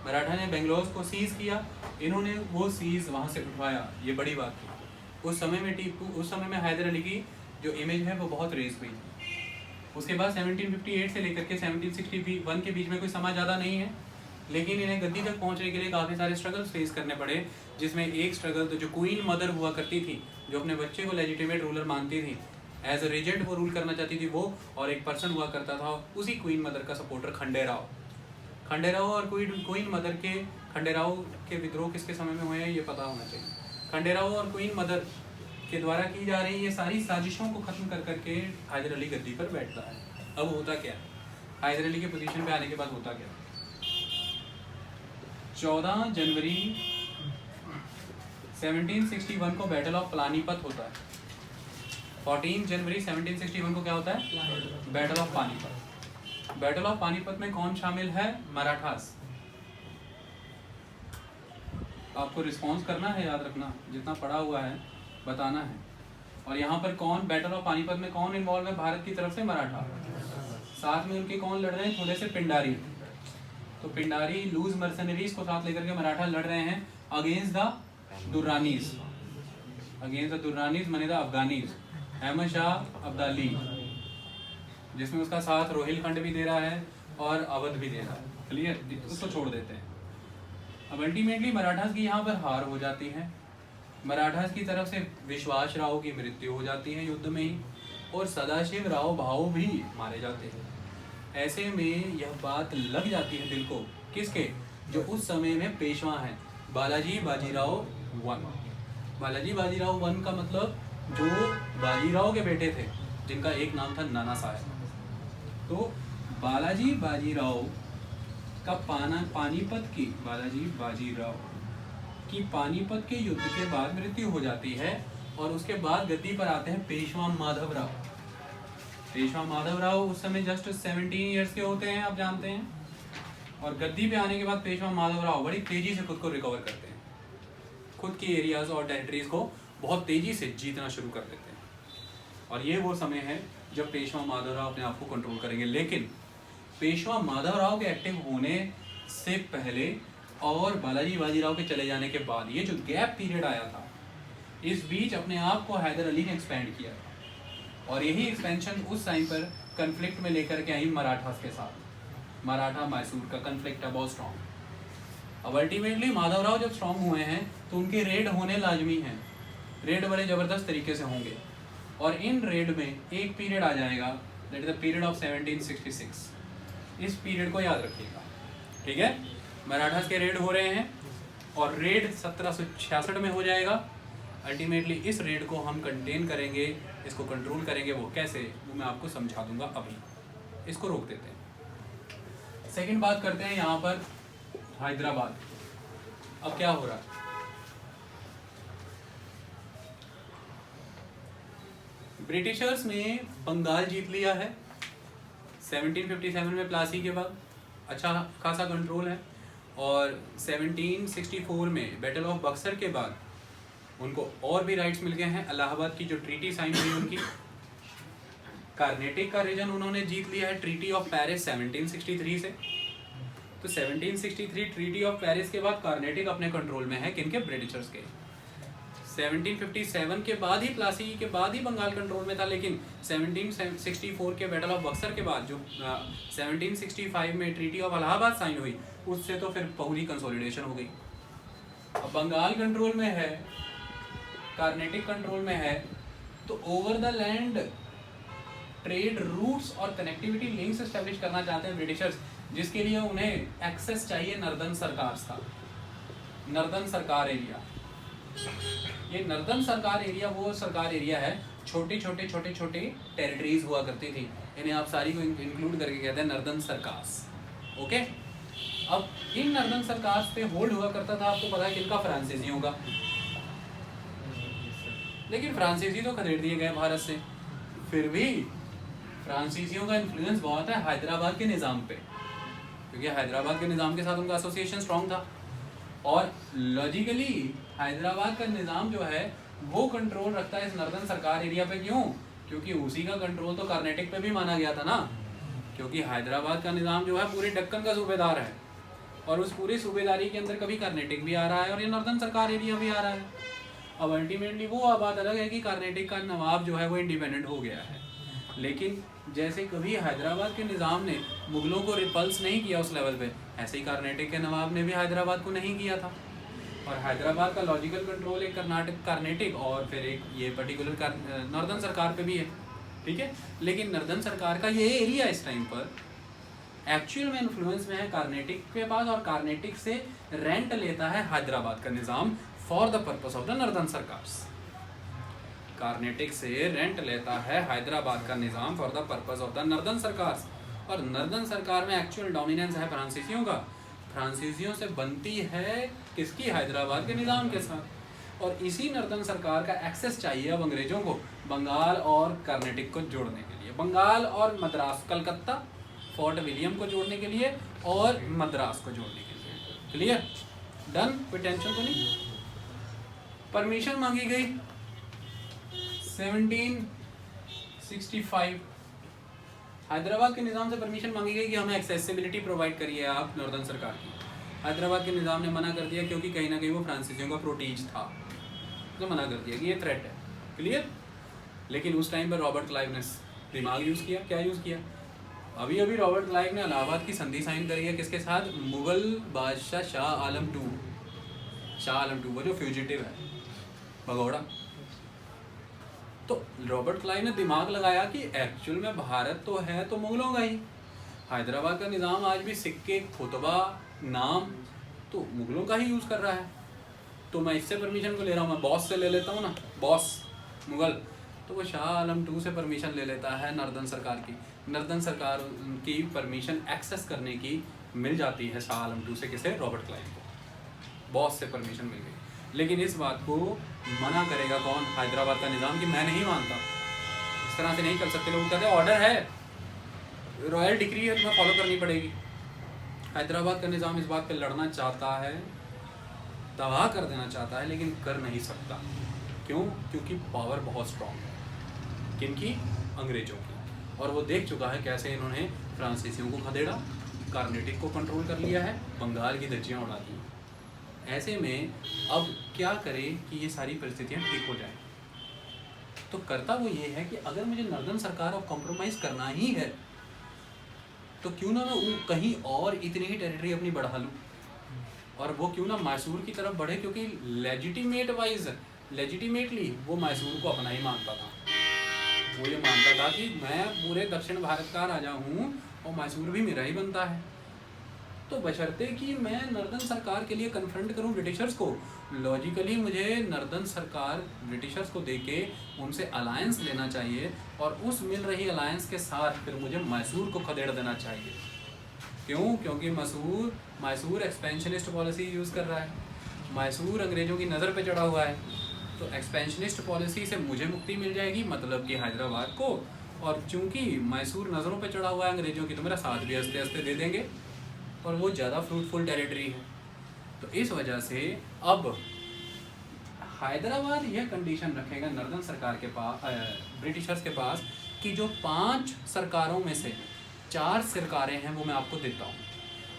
मराठा ने बेंगलोर को सीज किया, इन्होंने वो सीज वहाँ से उठवाया, ये बड़ी बात थी। उस समय में हैदर अली की जो इमेज है वो बहुत रेज हुई। उसके बाद 1758 से लेकर के 1761 के बीच में कोई समय ज़्यादा नहीं है, लेकिन इन्हें गद्दी तक पहुंचने के लिए काफ़ी सारे स्ट्रगल्स फेस करने पड़े, जिसमें एक स्ट्रगल तो जो क्वीन मदर हुआ करती थी, जो अपने बच्चे को लेजिटिमेट रूलर मानती थी, एज अ रेजेंट वो रूल करना चाहती थी वो, और एक पर्सन हुआ करता था उसी क्वीन मदर का सपोर्टर खंडेराव और क्वीन मदर के, खंडेराव के विद्रोह किसके समय में हुए हैं ये पता होना चाहिए। खंडेराव और क्वीन मदर के द्वारा की जा रही ये सारी साजिशों को खत्म कर करके हैदर अली गद्दी पर बैठता है। अब होता क्या, हैदर अली के पोजीशन पे आने के बाद होता क्या, 14 जनवरी 1761 को बैटल ऑफ पानीपत होता है। 14 जनवरी 1761 को क्या होता है? Battle of Panipat. Battle of Panipat में कौन शामिल है? मराठास। आपको रिस्पॉन्स करना है, याद रखना, जितना पढ़ा हुआ है बताना है। और यहाँ पर कौन, बैटल ऑफ पानीपत में कौन इन्वॉल्व है भारत की तरफ से? मराठा। साथ में उनके कौन लड़ रहे हैं? थोड़े से पिंडारी। तो पिंडारी लूज मर्सनरीज को साथ लेकर के मराठा लड़ रहे हैं अगेंस्ट द दुर्रानीज। अगेंस्ट द दुर्रानीज मने द अफगानीज। अहमद शाह अब्दाली, जिसमें उसका साथ रोहिलखंड भी दे रहा है और अवध भी दे रहा है। क्लियर? उसको छोड़ देते हैं। अब अल्टीमेटली मराठास की यहाँ पर हार हो जाती है। मराठास की तरफ से विश्वास राव की मृत्यु हो जाती है युद्ध में ही, और सदाशिव राव भाऊ भी मारे जाते हैं। ऐसे में यह बात लग जाती है दिल को, किसके? जो उस समय में पेशवा हैं, बालाजी बाजीराव वन। बालाजी बाजीराव वन का मतलब जो बाजीराव के बेटे थे, जिनका एक नाम था नाना साहेब। तो बालाजी बाजीराव का पानीपत की, बालाजी बाजीराव की पानीपत के युद्ध के बाद मृत्यु हो जाती है, और उसके बाद गद्दी पर आते हैं पेशवा माधव राव। पेशवा माधव राव उस समय जस्ट 17 ईयर्स के होते हैं, आप जानते हैं। और गद्दी पे आने के बाद पेशवा माधव राव बड़ी तेजी से खुद को रिकवर करते हैं, खुद की एरियाज और टेरिटरीज को बहुत तेजी से जीतना शुरू कर देते हैं। और ये वो समय है जब पेशवा माधव राव अपने आप को कंट्रोल करेंगे। लेकिन पेशवा माधव राव के एक्टिव होने से पहले और बालाजी बाजीराव के चले जाने के बाद ये जो गैप पीरियड आया था, इस बीच अपने आप को हैदर अली ने एक्सपेंड किया, और यही एक्सपेंशन उस टाइम पर कन्फ्लिक्ट में लेकर के आई मराठास के साथ। मराठा मैसूर का कन्फ्लिक्ट है बहुत स्ट्रॉन्ग। अब अल्टीमेटली माधवराव जब स्ट्रॉन्ग हुए हैं तो उनके रेड होने लाजमी हैं। रेड बड़े ज़बरदस्त तरीके से होंगे, और इन रेड में एक पीरियड आ जाएगा, that is the period of 1766। इस पीरियड को याद रखिएगा, ठीक है? मराठास के रेड हो रहे हैं, और रेड 1766 में हो जाएगा। अल्टीमेटली इस रेड को हम कंटेन करेंगे, इसको कंट्रोल करेंगे। वो कैसे, वो मैं आपको समझा दूंगा। अभी इसको रोक देते हैं। सेकंड बात करते हैं यहाँ पर हैदराबाद। अब क्या हो रहा है? ब्रिटिशर्स ने बंगाल जीत लिया है 1757 में प्लासी के बाद, अच्छा खासा कंट्रोल है। और 1764 में बैटल ऑफ बक्सर के बाद उनको और भी राइट्स मिल गए हैं। इलाहाबाद की जो ट्रीटी साइन हुई उनकी, कार्नेटिक का रीजन उन्होंने जीत लिया है ट्रीटी ऑफ पेरिस 1763 से। तो 1763 ट्रीटी ऑफ पेरिस के बाद कार्नेटिक अपने कंट्रोल में है, किनके? ब्रिटिशर्स के। 1757 के बाद ही, प्लासी के बाद ही बंगाल कंट्रोल में था, लेकिन 1764 के बैटल ऑफ बक्सर के बाद जो 1765 में ट्रीटी ऑफ इलाहाबाद साइन हुई, उससे तो फिर पूरी कंसोलिडेशन हो गई। अब बंगाल कंट्रोल में है, कार्नेटिक कंट्रोल में है, तो over the land trade routes और कनेक्टिविटी लिंक्स एस्टेब्लिश करना चाहते हैं ब्रिटिशर्स, जिसके लिए उन्हें एक्सेस चाहिए नर्दर्न सरकार का, नर्दर्न सरकार एरिया। ये नर्दर्न सरकार एरिया वो सरकार एरिया है, छोटे छोटे छोटे छोटे टेरिटरीज हुआ करती थी, इन्हें आप सारी को इंक्लूड करके कहते हैं नर्दर्न सरकार्स। ओके, अब इन नर्दर्न सरकार्स पे होल्ड हुआ करता था, आपको पता है किनका? फ्रांसीसियों का। लेकिन फ्रांसीसी तो खदेड़ दिए गए भारत से, फिर भी फ्रांसीसियों का इन्फ्लुएंस बहुत है हैदराबाद के निज़ाम पे, क्योंकि हैदराबाद के निज़ाम के साथ उनका एसोसिएशन स्ट्रॉन्ग था। और लॉजिकली हैदराबाद का निज़ाम जो है वो कंट्रोल रखता है इस नर्दर्न सरकार एरिया पे। क्यों? क्योंकि उसी का कंट्रोल तो कार्नेटिक पे भी माना गया था ना, क्योंकि हैदराबाद का निज़ाम जो है पूरे दक्कन का सूबेदार है, और उस पूरी सूबेदारी के अंदर कभी कार्नेटिक भी आ रहा है और ये नर्दर्न सरकार एरिया भी आ रहा है। अब अल्टीमेटली वो बात अलग है कि कार्नेटिक का नवाब जो है वो इंडिपेंडेंट हो गया है, लेकिन जैसे कभी हैदराबाद के निज़ाम ने मुगलों को रिपल्स नहीं किया उस लेवल पे, ऐसे ही कार्नेटिक के नवाब ने भी हैदराबाद को नहीं किया था। और हैदराबाद का लॉजिकल कंट्रोल एक कार्नेटिक और फिर एक ये पर्टिकुलर नॉर्दर्न सरकार पे भी है, ठीक है। लेकिन नॉर्दर्न सरकार का ये एरिया इस टाइम पर एक्चुअल में इन्फ्लुएंस में है कार्नेटिक के पास, और कार्नेटिक से रेंट लेता है हैदराबाद का Nizam for the purpose of the northern Circars. Carnatic से रेंट लेता है हैदराबाद का Nizam for the purpose of the northern Circars, और नॉर्दर्न सरकार में एक्चुअल डोमिनेंस है फ्रांसीसियों का। फ्रांसीसियों से बनती है किसकी? हैदराबाद के निज़ाम के साथ। और इसी नर्दन सरकार का एक्सेस चाहिए अब अंग्रेजों को बंगाल और कर्नाटक को जोड़ने के लिए, बंगाल और मद्रास, कलकत्ता फोर्ट विलियम को जोड़ने के लिए और मद्रास को जोड़ने के लिए। क्लियर, डन, कोई टेंशन तो नहीं। परमिशन मांगी गई 1765, हैदराबाद के निज़ाम से परमिशन मांगी गई कि हमें एक्सेसिबिलिटी प्रोवाइड करिए आप नॉर्दर्न सरकार की। हैदराबाद के निज़ाम ने मना कर दिया क्योंकि कहीं ना कहीं वो फ्रांसीसियों का प्रोटीज था, तो मना कर दिया कि ये थ्रेट है। क्लियर। लेकिन उस टाइम पर रॉबर्ट क्लाइव ने दिमाग यूज़ किया। क्या यूज़ किया? अभी अभी रॉबर्ट क्लाइव ने इलाहाबाद की संधि साइन करी है किसके साथ? मुगल बादशाह शाह आलम टू, वो जो फ्यूजिटिव है भगोड़ा। तो रॉबर्ट क्लाइव ने दिमाग लगाया कि एक्चुअल में भारत तो है तो मुगलों का ही, हैदराबाद का निज़ाम आज भी सिक्के, खुतबा, नाम तो मुगलों का ही यूज़ कर रहा है, तो मैं इससे परमिशन को ले रहा हूँ, मैं बॉस से ले लेता हूँ ना, बॉस मुगल। तो वो शाह आलम टू से परमिशन ले लेता है नर्दन सरकार की। नर्दन सरकार की परमिशन एक्सेस करने की मिल जाती है शाह आलम टू से, किसे? रॉबर्ट क्लाइव को, बॉस से परमिशन मिल गई। लेकिन इस बात को मना करेगा कौन? हैदराबाद का निज़ाम, कि मैं नहीं मानता, इस तरह से नहीं कर सकते। लोग कहते हैं ऑर्डर है, रॉयल डिक्री है, तुम्हें फॉलो करनी पड़ेगी। हैदराबाद का निज़ाम इस बात पे लड़ना चाहता है, तबाह कर देना चाहता है, लेकिन कर नहीं सकता। क्यों? क्योंकि पावर बहुत स्ट्रॉन्ग है। किनकी? अंग्रेजों की। और वो देख चुका है कैसे इन्होंने फ्रांसीसियों को खदेड़ा, कर्नाटक को कंट्रोल कर लिया है, बंगाल की धज्जियाँ उड़ा दी। ऐसे में अब क्या करे कि ये सारी परिस्थितियाँ ठीक हो जाएं? तो करता वो ये है कि अगर मुझे नर्दन सरकार और कॉम्प्रोमाइज़ करना ही है तो क्यों ना मैं कहीं और इतनी ही टेरिटरी अपनी बढ़ा लूँ, और वो क्यों ना मैसूर की तरफ बढ़े, क्योंकि लेजिटिमेटली वो मैसूर को अपना ही मानता था। वो ये मानता था कि मैं पूरे दक्षिण भारत का राजा हूँ और मैसूर भी मेरा ही बनता है। तो बशर्ते कि मैं नर्दन सरकार के लिए कन्फ्रंट करूं ब्रिटिशर्स को, लॉजिकली मुझे नर्दन सरकार ब्रिटिशर्स को देके उनसे अलायंस लेना चाहिए, और उस मिल रही अलायंस के साथ फिर मुझे मैसूर को खदेड़ देना चाहिए। क्यों? क्योंकि मैसूर एक्सपेंशनिस्ट पॉलिसी यूज़ कर रहा है, मैसूर अंग्रेज़ों की नज़र पे चढ़ा हुआ है। तो एक्सपेंशनिस्ट पॉलिसी से मुझे मुक्ति मिल जाएगी, मतलब कि हैदराबाद को, और चूंकि मैसूर नज़रों पे चढ़ा हुआ है अंग्रेज़ों की, तो मेरा साथ भी हंसते हंसते दे देंगे, और वो ज़्यादा फ्रूटफुल टेरिटरी है। तो इस वजह से अब हैदराबाद यह कंडीशन रखेगा नर्दन सरकार के पास, ब्रिटिशर्स के पास, कि जो 5 सरकारों में से 4 सरकारें हैं वो मैं आपको देता हूँ।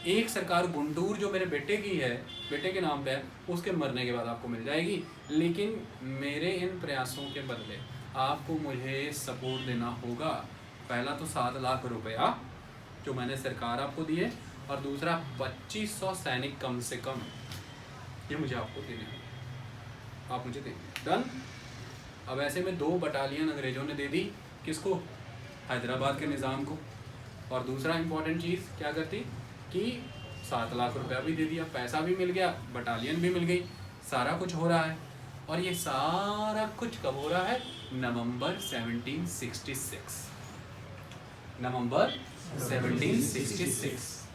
एक सरकार गुंटूर जो मेरे बेटे की है, बेटे के नाम पे है, उसके मरने के बाद आपको मिल जाएगी, लेकिन मेरे इन प्रयासों के बदले आपको मुझे सपोर्ट देना होगा। पहला तो 7 लाख रुपया जो मैंने सरकार आपको दी है, और दूसरा 2500 सैनिक कम से कम, ये मुझे आपको देने हैं, आप मुझे देंगे। डन। अब ऐसे में 2 बटालियन अंग्रेज़ों ने दे दी, किसको? हैदराबाद के निज़ाम को। और दूसरा इम्पॉर्टेंट चीज़ क्या करती कि 7 लाख रुपया भी दे दिया, पैसा भी मिल गया, बटालियन भी मिल गई, सारा कुछ हो रहा है। और ये सारा कुछ कब हो रहा है? नवंबर 1766। नवंबर 1766।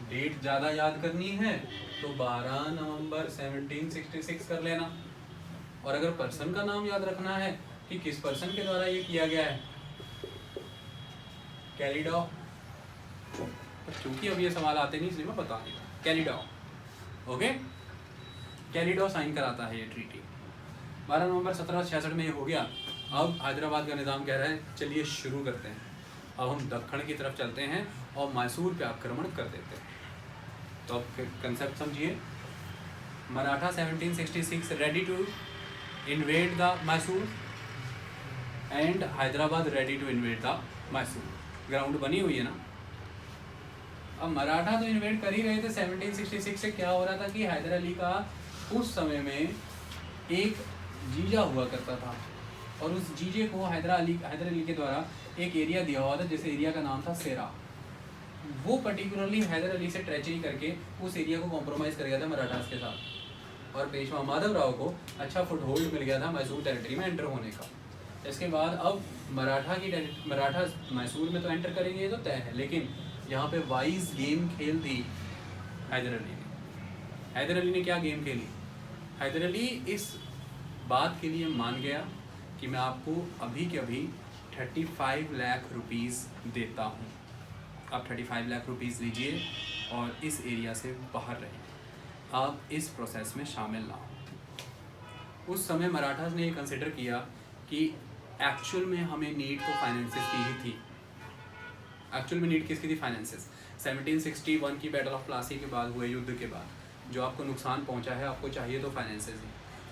डेट ज़्यादा याद करनी है तो 12 नवंबर 1766 कर लेना। और अगर पर्सन का नाम याद रखना है कि किस पर्सन के द्वारा ये किया गया है, कैलिडॉ, पर चूंकि अब ये सवाल आते नहीं इसलिए मैं बता नहीं रहा। कैलिडॉ, ओके, कैलिडॉ साइन कराता है ये ट्रीटी। 12 नवंबर 1766 में ये हो गया। अब हैदराबाद का निज़ाम कह रहा है चलिए शुरू करते हैं, अब हम दक्षिण की तरफ चलते हैं और मैसूर पे आक्रमण कर देते हैं। तो अब कंसेप्ट समझिए। Maratha 1766 ready to invade the Mysore, and Hyderabad ready to invade the Mysore. Ground बनी हुई है ना। अब मराठा तो इन्वेड कर ही रहे थे। 1766 से क्या हो रहा था कि हैदर अली का उस समय में एक जीजा हुआ करता था, और उस जीजे को हैदर अली के द्वारा एक एरिया दिया हुआ था, जिस एरिया का नाम था सेरा। वो पर्टिकुलरली हैदर अली से ट्रेचरी करके उस एरिया को कॉम्प्रोमाइज़ कर गया था मराठास के साथ, और पेशवा माधव राव को अच्छा फुट होल्ड मिल गया था मैसूर टेरिटरी में एंटर होने का। इसके बाद अब मराठा मैसूर में तो एंटर करेंगे ये तो तय है, लेकिन यहाँ पे वाइज गेम खेल दी हैदर अली ने। हैदर अली ने क्या गेम खेली? हैदर अली इस बात के लिए मान गया कि मैं आपको अभी के अभी 35 लाख रुपीज़ देता हूँ, आप 35 लाख रुपीज़ लीजिए और इस एरिया से बाहर रहिए, आप इस प्रोसेस में शामिल ना हो। उस समय मराठास ने ये कंसिडर किया कि एक्चुअल में हमें नीड तो फाइनेंसेस की ही थी। एक्चुअल में नीड किसकी थी? फाइनेंसेस। 1761 की बैटल ऑफ प्लासी के बाद हुए युद्ध के बाद जो आपको नुकसान पहुंचा है, आपको चाहिए तो फाइनेंसेस ही।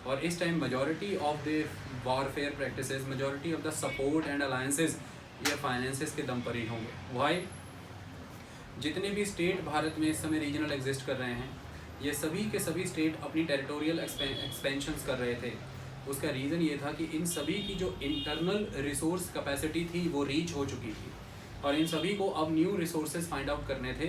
और इस time majority of the warfare practices, majority of the support and alliances ये फाइनेंसेस के दम पर ही होंगे। वाई? जितने भी स्टेट भारत में इस समय रीजनल एग्जिस्ट कर रहे हैं, ये सभी के सभी स्टेट अपनी टेरिटोरियल एक्सपेंशंस कर रहे थे। उसका रीज़न ये था कि इन सभी की जो इंटरनल रिसोर्स कैपेसिटी थी वो रीच हो चुकी थी और इन सभी को अब न्यू रिसोर्सेज फाइंड आउट करने थे,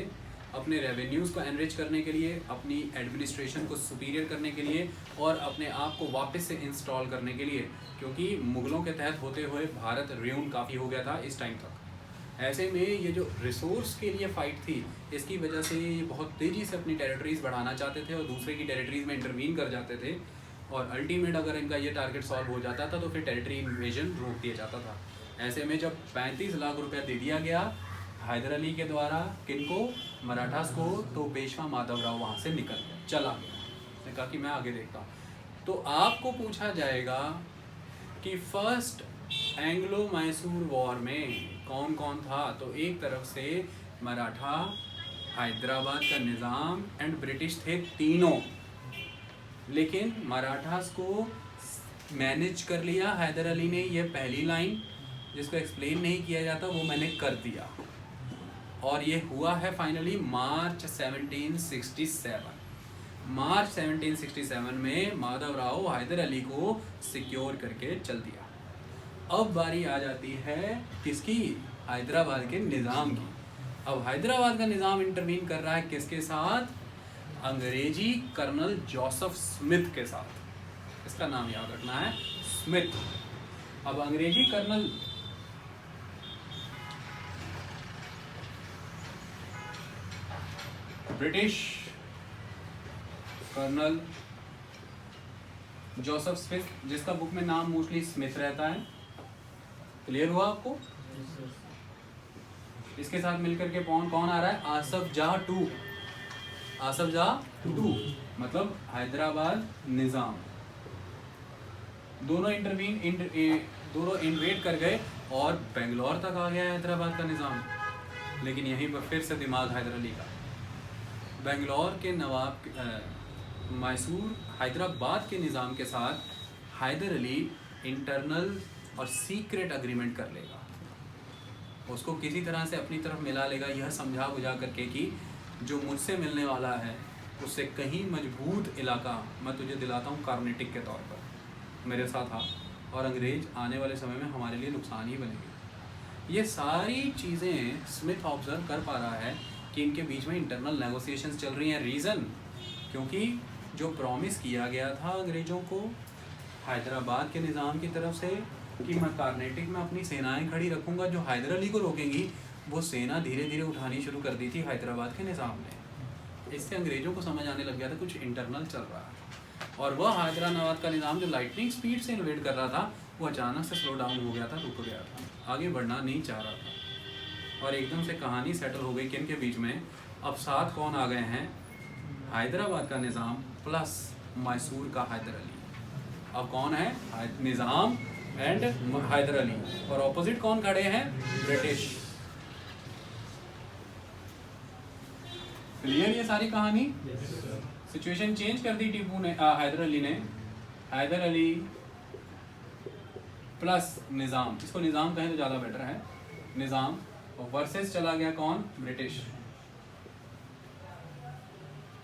अपने रेवेन्यूज़ को एनरिच करने के लिए, अपनी एडमिनिस्ट्रेशन को सुपीरियर करने के लिए और अपने आप को वापस से इंस्टॉल करने के लिए, क्योंकि मुग़लों के तहत होते हुए भारत र्यून काफ़ी हो गया था इस टाइम तक। ऐसे में ये जो रिसोर्स के लिए फ़ाइट थी, इसकी वजह से ये बहुत तेज़ी से अपनी टेरिटरीज़ बढ़ाना चाहते थे और दूसरे की टेरिटरीज़ में इंटरवीन कर जाते थे और अल्टीमेट अगर इनका ये टारगेट सॉल्व हो जाता था तो फिर टेरिटरी इन्वेजन रोक दिया जाता था। ऐसे में जब 35 लाख रुपया दे दिया गया हैदर अली के द्वारा, किनको? मराठास को, तो पेशवा माधवराव वहाँ से निकल गया, चला गया। उसने कहा कि मैं आगे देखता हूँ। तो आपको पूछा जाएगा कि फर्स्ट एंग्लो मैसूर वॉर में कौन कौन था? तो एक तरफ से मराठा, हैदराबाद का निज़ाम एंड ब्रिटिश थे तीनों, लेकिन मराठास को मैनेज कर लिया हैदर अली ने। ये पहली लाइन जिसको एक्सप्लेन नहीं किया जाता वो मैंने कर दिया और ये हुआ है फाइनली मार्च 1767। मार्च 1767 में माधवराव हैदर अली को सिक्योर करके चल दिया। अब बारी आ जाती है किसकी? हैदराबाद के निज़ाम की। अब हैदराबाद का निज़ाम इंटरवीन कर रहा है किसके साथ? अंग्रेजी कर्नल जोसेफ स्मिथ के साथ। इसका नाम याद रखना है, स्मिथ। अब अंग्रेजी colonel British colonel Joseph Smith, जिसका बुक में नाम मोस्टली स्मिथ रहता है। क्लियर हुआ आपको? इसके साथ मिलकर के कौन कौन आ रहा है? आसफ जाह टू। आसफ जाह टू मतलब हैदराबाद निज़ाम। दोनों दोनों इन्वेड कर गए और बेंगलोर तक आ गया हैदराबाद का निज़ाम। लेकिन यहीं पर फिर से दिमाग हैदर अली का। बेंगलोर के नवाब मैसूर हैदराबाद के निज़ाम के साथ हैदर अली इंटरनल और सीक्रेट अग्रीमेंट कर लेगा, उसको किसी तरह से अपनी तरफ मिला लेगा, यह समझा बुझा करके कि जो मुझसे मिलने वाला है उससे कहीं मजबूत इलाका मैं तुझे दिलाता हूँ कार्नेटिक के तौर पर, मेरे साथ आ, और अंग्रेज आने वाले समय में हमारे लिए नुकसान ही बनेंगे। ये सारी चीज़ें स्मिथ ऑब्जर्व कर पा रहा है कि इनके बीच में इंटरनल नेगोशिएशंस चल रही हैं। रीज़न क्योंकि जो प्रॉमिस किया गया था अंग्रेज़ों को हैदराबाद के निज़ाम की तरफ से कि मैं कार्नेटिक में अपनी सेनाएं खड़ी रखूंगा जो हैदर अली को रोकेंगी, वो सेना धीरे धीरे उठानी शुरू कर दी थी हैदराबाद के निज़ाम ने। इससे अंग्रेज़ों को समझ आने लग गया था कुछ इंटरनल चल रहा है और वह हैदराबाद का निज़ाम जो लाइटनिंग स्पीड से इन्वेड कर रहा था वो अचानक से स्लो डाउन हो गया था, रुक गया था, आगे बढ़ना नहीं चाह रहा था और एकदम से कहानी सेटल हो गई किन के बीच में? अब साथ कौन आ गए हैं? हैदराबाद का निज़ाम प्लस मैसूर का हैदर अली। अब कौन है? निज़ाम एंड हैदर अली और ऑपोजिट कौन खड़े हैं? ब्रिटिश। क्लियर ये सारी कहानी? सिचुएशन चेंज कर दी टीपू ने, हैदर अली ने। हैदर अली प्लस निज़ाम, इसको निज़ाम कहें तो ज़्यादा बेटर है, निज़ाम और वर्सेस चला गया कौन? ब्रिटिश।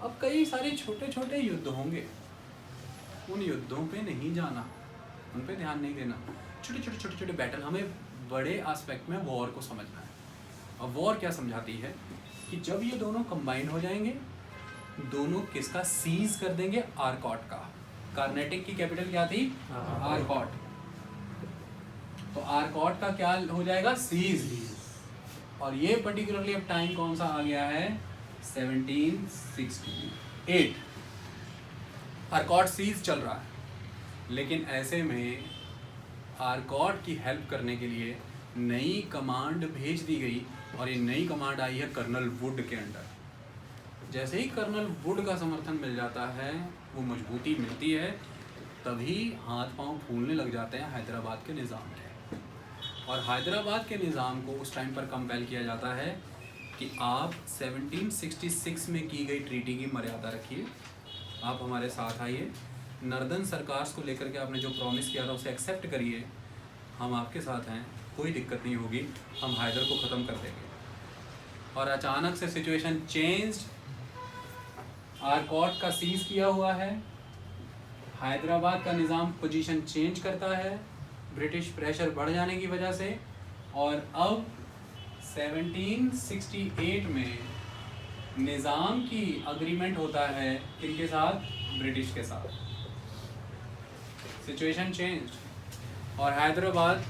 अब कई सारे छोटे छोटे युद्ध होंगे, उन युद्धों पे नहीं जाना, उन पे ध्यान नहीं देना। छोटे छोटे बैटल, हमें बड़े एस्पेक्ट में वॉर को समझना है। अब वॉर क्या समझाती है कि जब ये दोनों कंबाइन हो जाएंगे, दोनों किसका सीज कर देंगे? आरकॉट का। कार्नेटिक की कैपिटल क्या थी? आरकॉट। तो आरकॉट का क्या हो जाएगा? सीज। और ये पर्टिकुलरली अब टाइम कौन सा आ गया है? 1768। आरकॉट सीज चल रहा है। लेकिन ऐसे में आर्कॉट की हेल्प करने के लिए नई कमांड भेज दी गई और ये नई कमांड आई है कर्नल वुड के अंडर। जैसे ही कर्नल वुड का समर्थन मिल जाता है, वो मजबूती मिलती है, तभी हाथ पांव फूलने लग जाते हैं हैदराबाद के निज़ाम के। और हैदराबाद के निज़ाम को उस टाइम पर कंपेल किया जाता है कि आप 1766 में की गई ट्रीटी की मर्यादा रखिए, आप हमारे साथ आइए, नर्दन सरकार को लेकर के आपने जो प्रॉमिस किया था उसे एक्सेप्ट करिए, हम आपके साथ हैं, कोई दिक्कत नहीं होगी, हम हैदर को ख़त्म कर देंगे। और अचानक से सिचुएशन चेंज, आर्कॉट का सीज किया हुआ है, हैदराबाद का निज़ाम पोजीशन चेंज करता है ब्रिटिश प्रेशर बढ़ जाने की वजह से। और अब 1768 में निज़ाम की अग्रीमेंट होता है किनके साथ? ब्रिटिश के साथ। सिचुएशन चेंज और हैदराबाद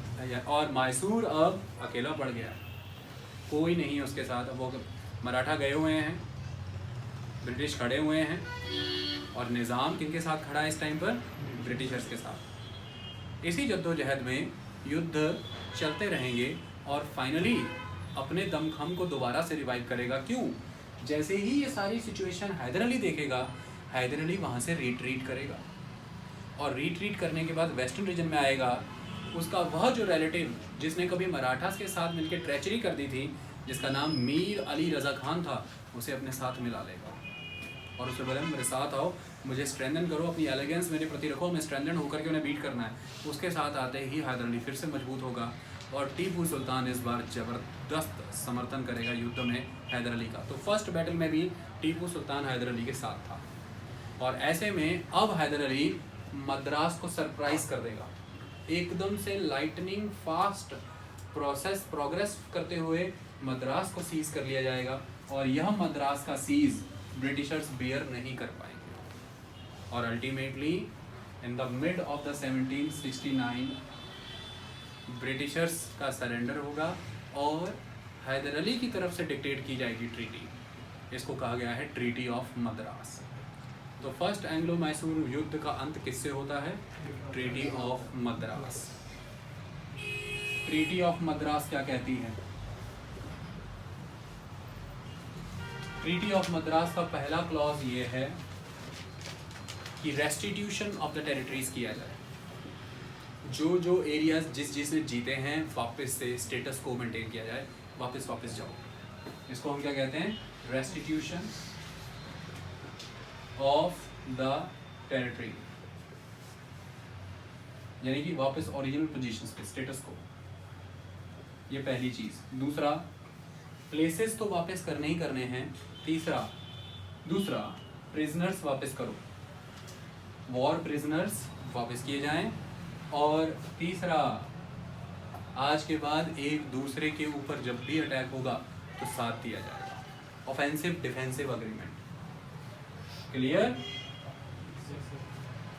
और मैसूर अब अकेला पड़ गया, कोई नहीं उसके साथ। अब वो मराठा गए हुए हैं, ब्रिटिश खड़े हुए हैं, और निज़ाम किनके साथ खड़ा है इस टाइम पर? ब्रिटिशर्स के साथ। इसी जद्दोजहद में युद्ध चलते रहेंगे और फाइनली अपने दमखम को दोबारा से रिवाइव करेगा। क्यों? जैसे ही ये सारी सिचुएशन हैदर अली देखेगा, हैदर अली वहाँ से रिट्रीट करेगा, और रिट्रीट करने के बाद वेस्टर्न रीजन में आएगा। उसका वह जो रिलेटिव जिसने कभी मराठास के साथ मिलकर ट्रेचरी कर दी थी, जिसका नाम मीर अली रज़ा खान था, उसे अपने साथ मिला लेगा और उसे बोले मेरे साथ आओ, मुझे स्ट्रेंथन करो, अपनी एलिगेंस मेरे प्रति रखो, मैं स्ट्रेंथन होकर के उन्हें बीट करना है। उसके साथ आते ही हैदर अली फिर से मजबूत होगा और टीपू सुल्तान इस बार ज़बरदस्त समर्थन करेगा युद्ध में हैदर अली का। तो फर्स्ट बैटल में भी टीपू सुल्तान हैदर अली के साथ था। और ऐसे में अब हैदर अली मद्रास को सरप्राइज कर देगा, एकदम से लाइटनिंग फास्ट प्रोग्रेस करते हुए मद्रास को सीज कर लिया जाएगा। और यह मद्रास का सीज ब्रिटिशर्स बेयर नहीं कर पाएंगे और ultimately in the mid of the 1769 Britishers का सरेंडर होगा और हैदर अली की तरफ से डिक्टेट की जाएगी ट्रीटी। इसको कहा गया है ट्रीटी ऑफ मद्रास। तो फर्स्ट एंग्लो मैसूर युद्ध का अंत किससे होता है? Treaty of Madras. Treaty of Madras क्या कहती है? ट्रीटी ऑफ मद्रास का पहला क्लॉज ये है कि रेस्टिट्यूशन ऑफ द टेरिटरीज किया जाए। जो जो एरियाज जिसने जीते हैं वापस से स्टेटस को मेंटेन किया जाए, वापस जाओ। इसको हम क्या कहते हैं? रेस्टिट्यूशन ऑफ द टेरिटरी, यानी कि वापस ओरिजिनल पोजीशंस पे, स्टेटस को। ये पहली चीज। दूसरा, प्लेसेस तो वापस करने ही करने हैं। दूसरा प्रिजनर्स वापस करो, वॉर प्रिजनर्स वापस किए जाएं। और तीसरा, आज के बाद एक दूसरे के ऊपर जब भी अटैक होगा तो साथ दिया जाएगा। Offensive defensive agreement. क्लियर?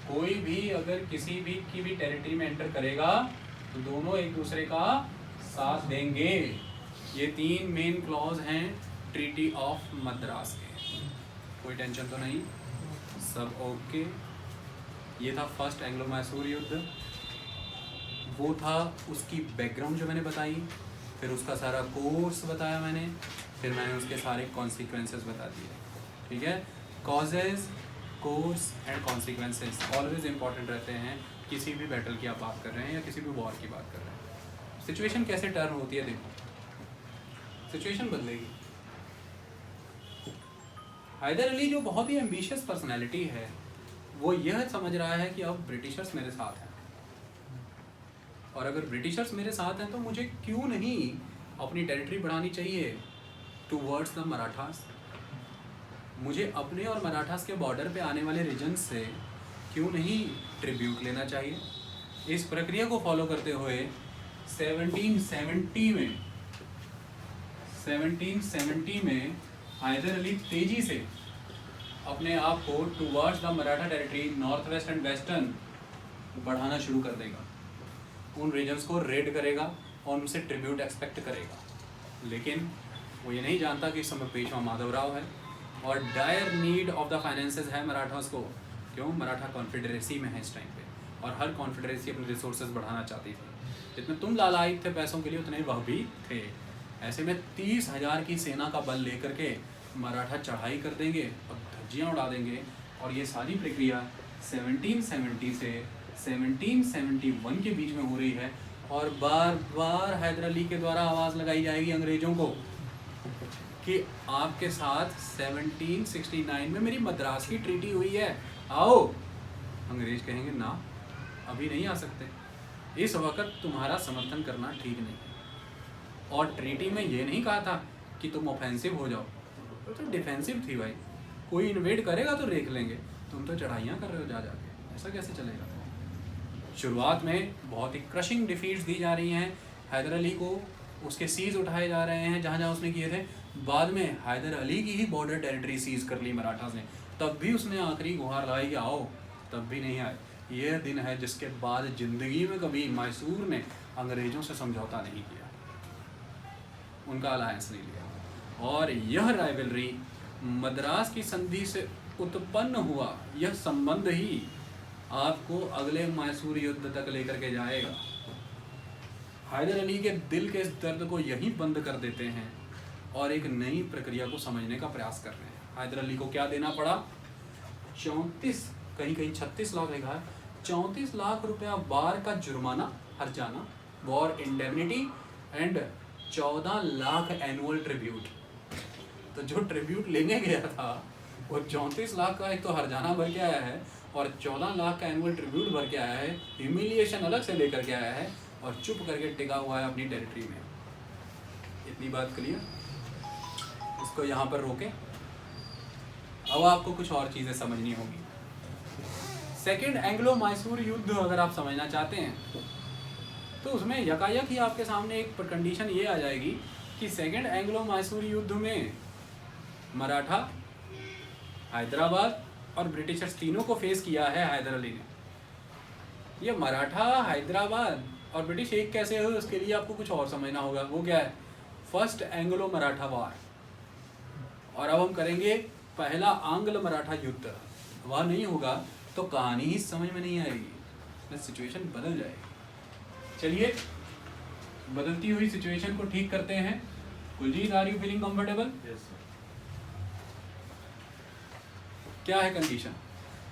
कोई भी अगर किसी भी की भी टेरिटरी में एंटर करेगा तो दोनों एक दूसरे का साथ देंगे। ये 3 मेन क्लॉज हैं ट्रीटी ऑफ मद्रास के। कोई टेंशन तो नहीं, सब ओके। ये था फर्स्ट एंग्लो मैसूर युद्ध, वो था उसकी बैकग्राउंड जो मैंने बताई, फिर उसका सारा कोर्स बताया मैंने, फिर मैंने उसके सारे कॉन्सिक्वेंसेस बता दिए। ठीक है? Causes, course and consequences always important रहते हैं किसी भी बैटल की आप बात कर रहे हैं या किसी भी वॉर की बात कर रहे हैं। सिचुएशन कैसे टर्न होती है, देखो सिचुएशन बदलेगी। हैदर अली जो बहुत ही एम्बिशियस पर्सनैलिटी है, वो यह समझ रहा है कि अब ब्रिटिशर्स मेरे साथ हैं, और अगर ब्रिटिशर्स मेरे साथ हैं तो मुझे क्यों नहीं अपनी टेरिटरी बढ़ानी चाहिए टूवर्ड्स द मराठास। मुझे अपने और मराठास के बॉर्डर पे आने वाले रीजन्स से क्यों नहीं ट्रिब्यूट लेना चाहिए। इस प्रक्रिया को फॉलो करते हुए 1770 में हैदर अली तेजी से अपने आप को towards the Maratha territory, north west and western बढ़ाना शुरू कर देगा। उन रीजन्स को रेड करेगा और उनसे ट्रिब्यूट एक्सपेक्ट करेगा। लेकिन वो ये नहीं जानता कि इस समय पेशवा माधवराव है और dire need of the finances है मराठास को। क्यों? मराठा कॉन्फेडरेसी में है इस टाइम पे, और हर कॉन्फेडरेसी अपने रिसोर्सेज बढ़ाना चाहती थी। जितने तुम लालायित थे पैसों के लिए उतने वह भी थे। ऐसे में 30,000 की सेना का बल लेकर के मराठा चढ़ाई कर देंगे और धज्जियाँ उड़ा देंगे। और ये सारी प्रक्रिया 1770 से 1771 के बीच में हो रही है। और बार बार हैदर अली के द्वारा आवाज़ लगाई जाएगी अंग्रेज़ों को कि आपके साथ 1769 में मेरी मद्रास की ट्रीटी हुई है, आओ। अंग्रेज कहेंगे ना, अभी नहीं आ सकते, इस वक्त तुम्हारा समर्थन करना ठीक नहीं। और ट्रीटी में ये नहीं कहा था कि तुम ऑफेंसिव हो जाओ, तो डिफेंसिव थी भाई। कोई इन्वेड करेगा तो देख लेंगे, तुम तो चढ़ाइयाँ कर रहे हो जा जाके, ऐसा कैसे चलेगा। शुरुआत में बहुत ही क्रशिंग डिफीट्स दी जा रही हैं हैदर अली को, उसके सीज उठाए जा रहे हैं जहाँ जहाँ उसने किए थे। बाद में हैदर अली की ही बॉर्डर टेरिटरी सीज कर ली मराठास ने, तब भी उसने आखिरी गुहार लगाई कि आओ, तब भी नहीं आए। यह दिन है जिसके बाद ज़िंदगी में कभी मैसूर ने अंग्रेज़ों से समझौता नहीं किया, उनका अलायंस नहीं लिया। और यह राइवलरी मद्रास की संधि से उत्पन्न हुआ, यह संबंध ही आपको अगले मैसूर युद्ध तक लेकर के जाएगा। हैदर अली के दिल के इस दर्द को यहीं बंद कर देते हैं और एक नई प्रक्रिया को समझने का प्रयास कर रहे हैं। हैदर अली को क्या देना पड़ा? 34, कहीं कहीं 36 लाख लिखा है, 34 लाख रुपया बार का जुर्माना, हर्जाना, war indemnity and 14 lakh annual tribute. तो जो ट्रिब्यूट लेने गया था वो 34 लाख का एक तो हर्जाना भर के आया है और 14 लाख का एनुअल ट्रिब्यूट भर के आया है, ह्यूमिलिएशन अलग से लेकर के आया है और चुप करके टिका हुआ है अपनी टेरिटरी में। इतनी बात क्लियर? इसको यहाँ पर रोके। अब आपको कुछ और चीज़ें समझनी होगी। सेकेंड एंग्लो मैसूर युद्ध अगर आप समझना चाहते हैं तो उसमें यकायक ही आपके सामने एक कंडीशन ये आ जाएगी कि सेकेंड एंग्लो मैसूर युद्ध में मराठा, हैदराबाद और ब्रिटिशर्स तीनों को फेस किया है हैदर अली ने। ये मराठा, हैदराबाद और ब्रिटिश एक कैसे हो, उसके लिए आपको कुछ और समझना होगा। वो क्या है? फर्स्ट एंग्लो मराठा वार। और अब हम करेंगे पहला आंग्ल मराठा युद्ध। वह नहीं होगा तो कहानी ही समझ में नहीं आएगी, सिचुएशन बदल जाएगी। चलिए बदलती हुई सिचुएशन को ठीक करते हैं। Kuljit, are you feeling comfortable? क्या है कंडीशन?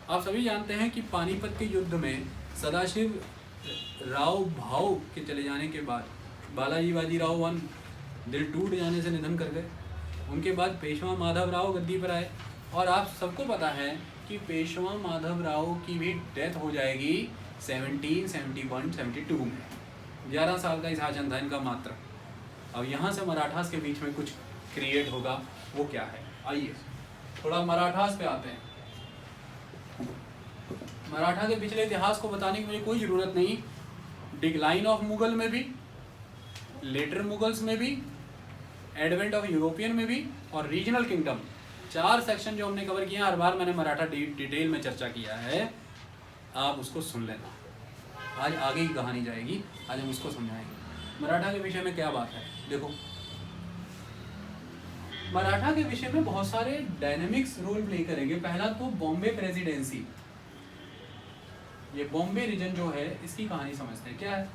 आप सभी जानते हैं कि पानीपत के युद्ध में सदाशिव राव भाऊ के चले जाने के बाद बालाजी बाजीराव वन दिल टूट जाने से निधन कर गए। उनके बाद पेशवा माधव राव गद्दी पर आए और आप सबको पता है कि पेशवा माधव राव की भी डेथ हो जाएगी 1771-72 में। 11 साल का शासन था इनका मात्र। अब यहाँ से मराठास के बीच में कुछ क्रिएट होगा, वो क्या है? आइए थोड़ा मराठास पे आते हैं। मराठा के पिछले इतिहास को बताने की मुझे कोई ज़रूरत नहीं। डिक्लाइन ऑफ मुगल में भी, लेटर मुगल्स में भी, एडवेंट ऑफ यूरोपियन में भी और रीजनल किंगडम, 4 सेक्शन जो हमने कवर किया, हर बार मैंने मराठा डिटेल में चर्चा किया है, आप उसको सुन लेना। आज आगे की कहानी जाएगी, आज हम उसको समझाएंगे। मराठा के विषय में क्या बात है, देखो मराठा के विषय में बहुत सारे डायनेमिक्स रोल प्ले करेंगे। पहला तो बॉम्बे प्रेसिडेंसी, ये बॉम्बे रीजन जो है इसकी कहानी समझते हैं। क्या है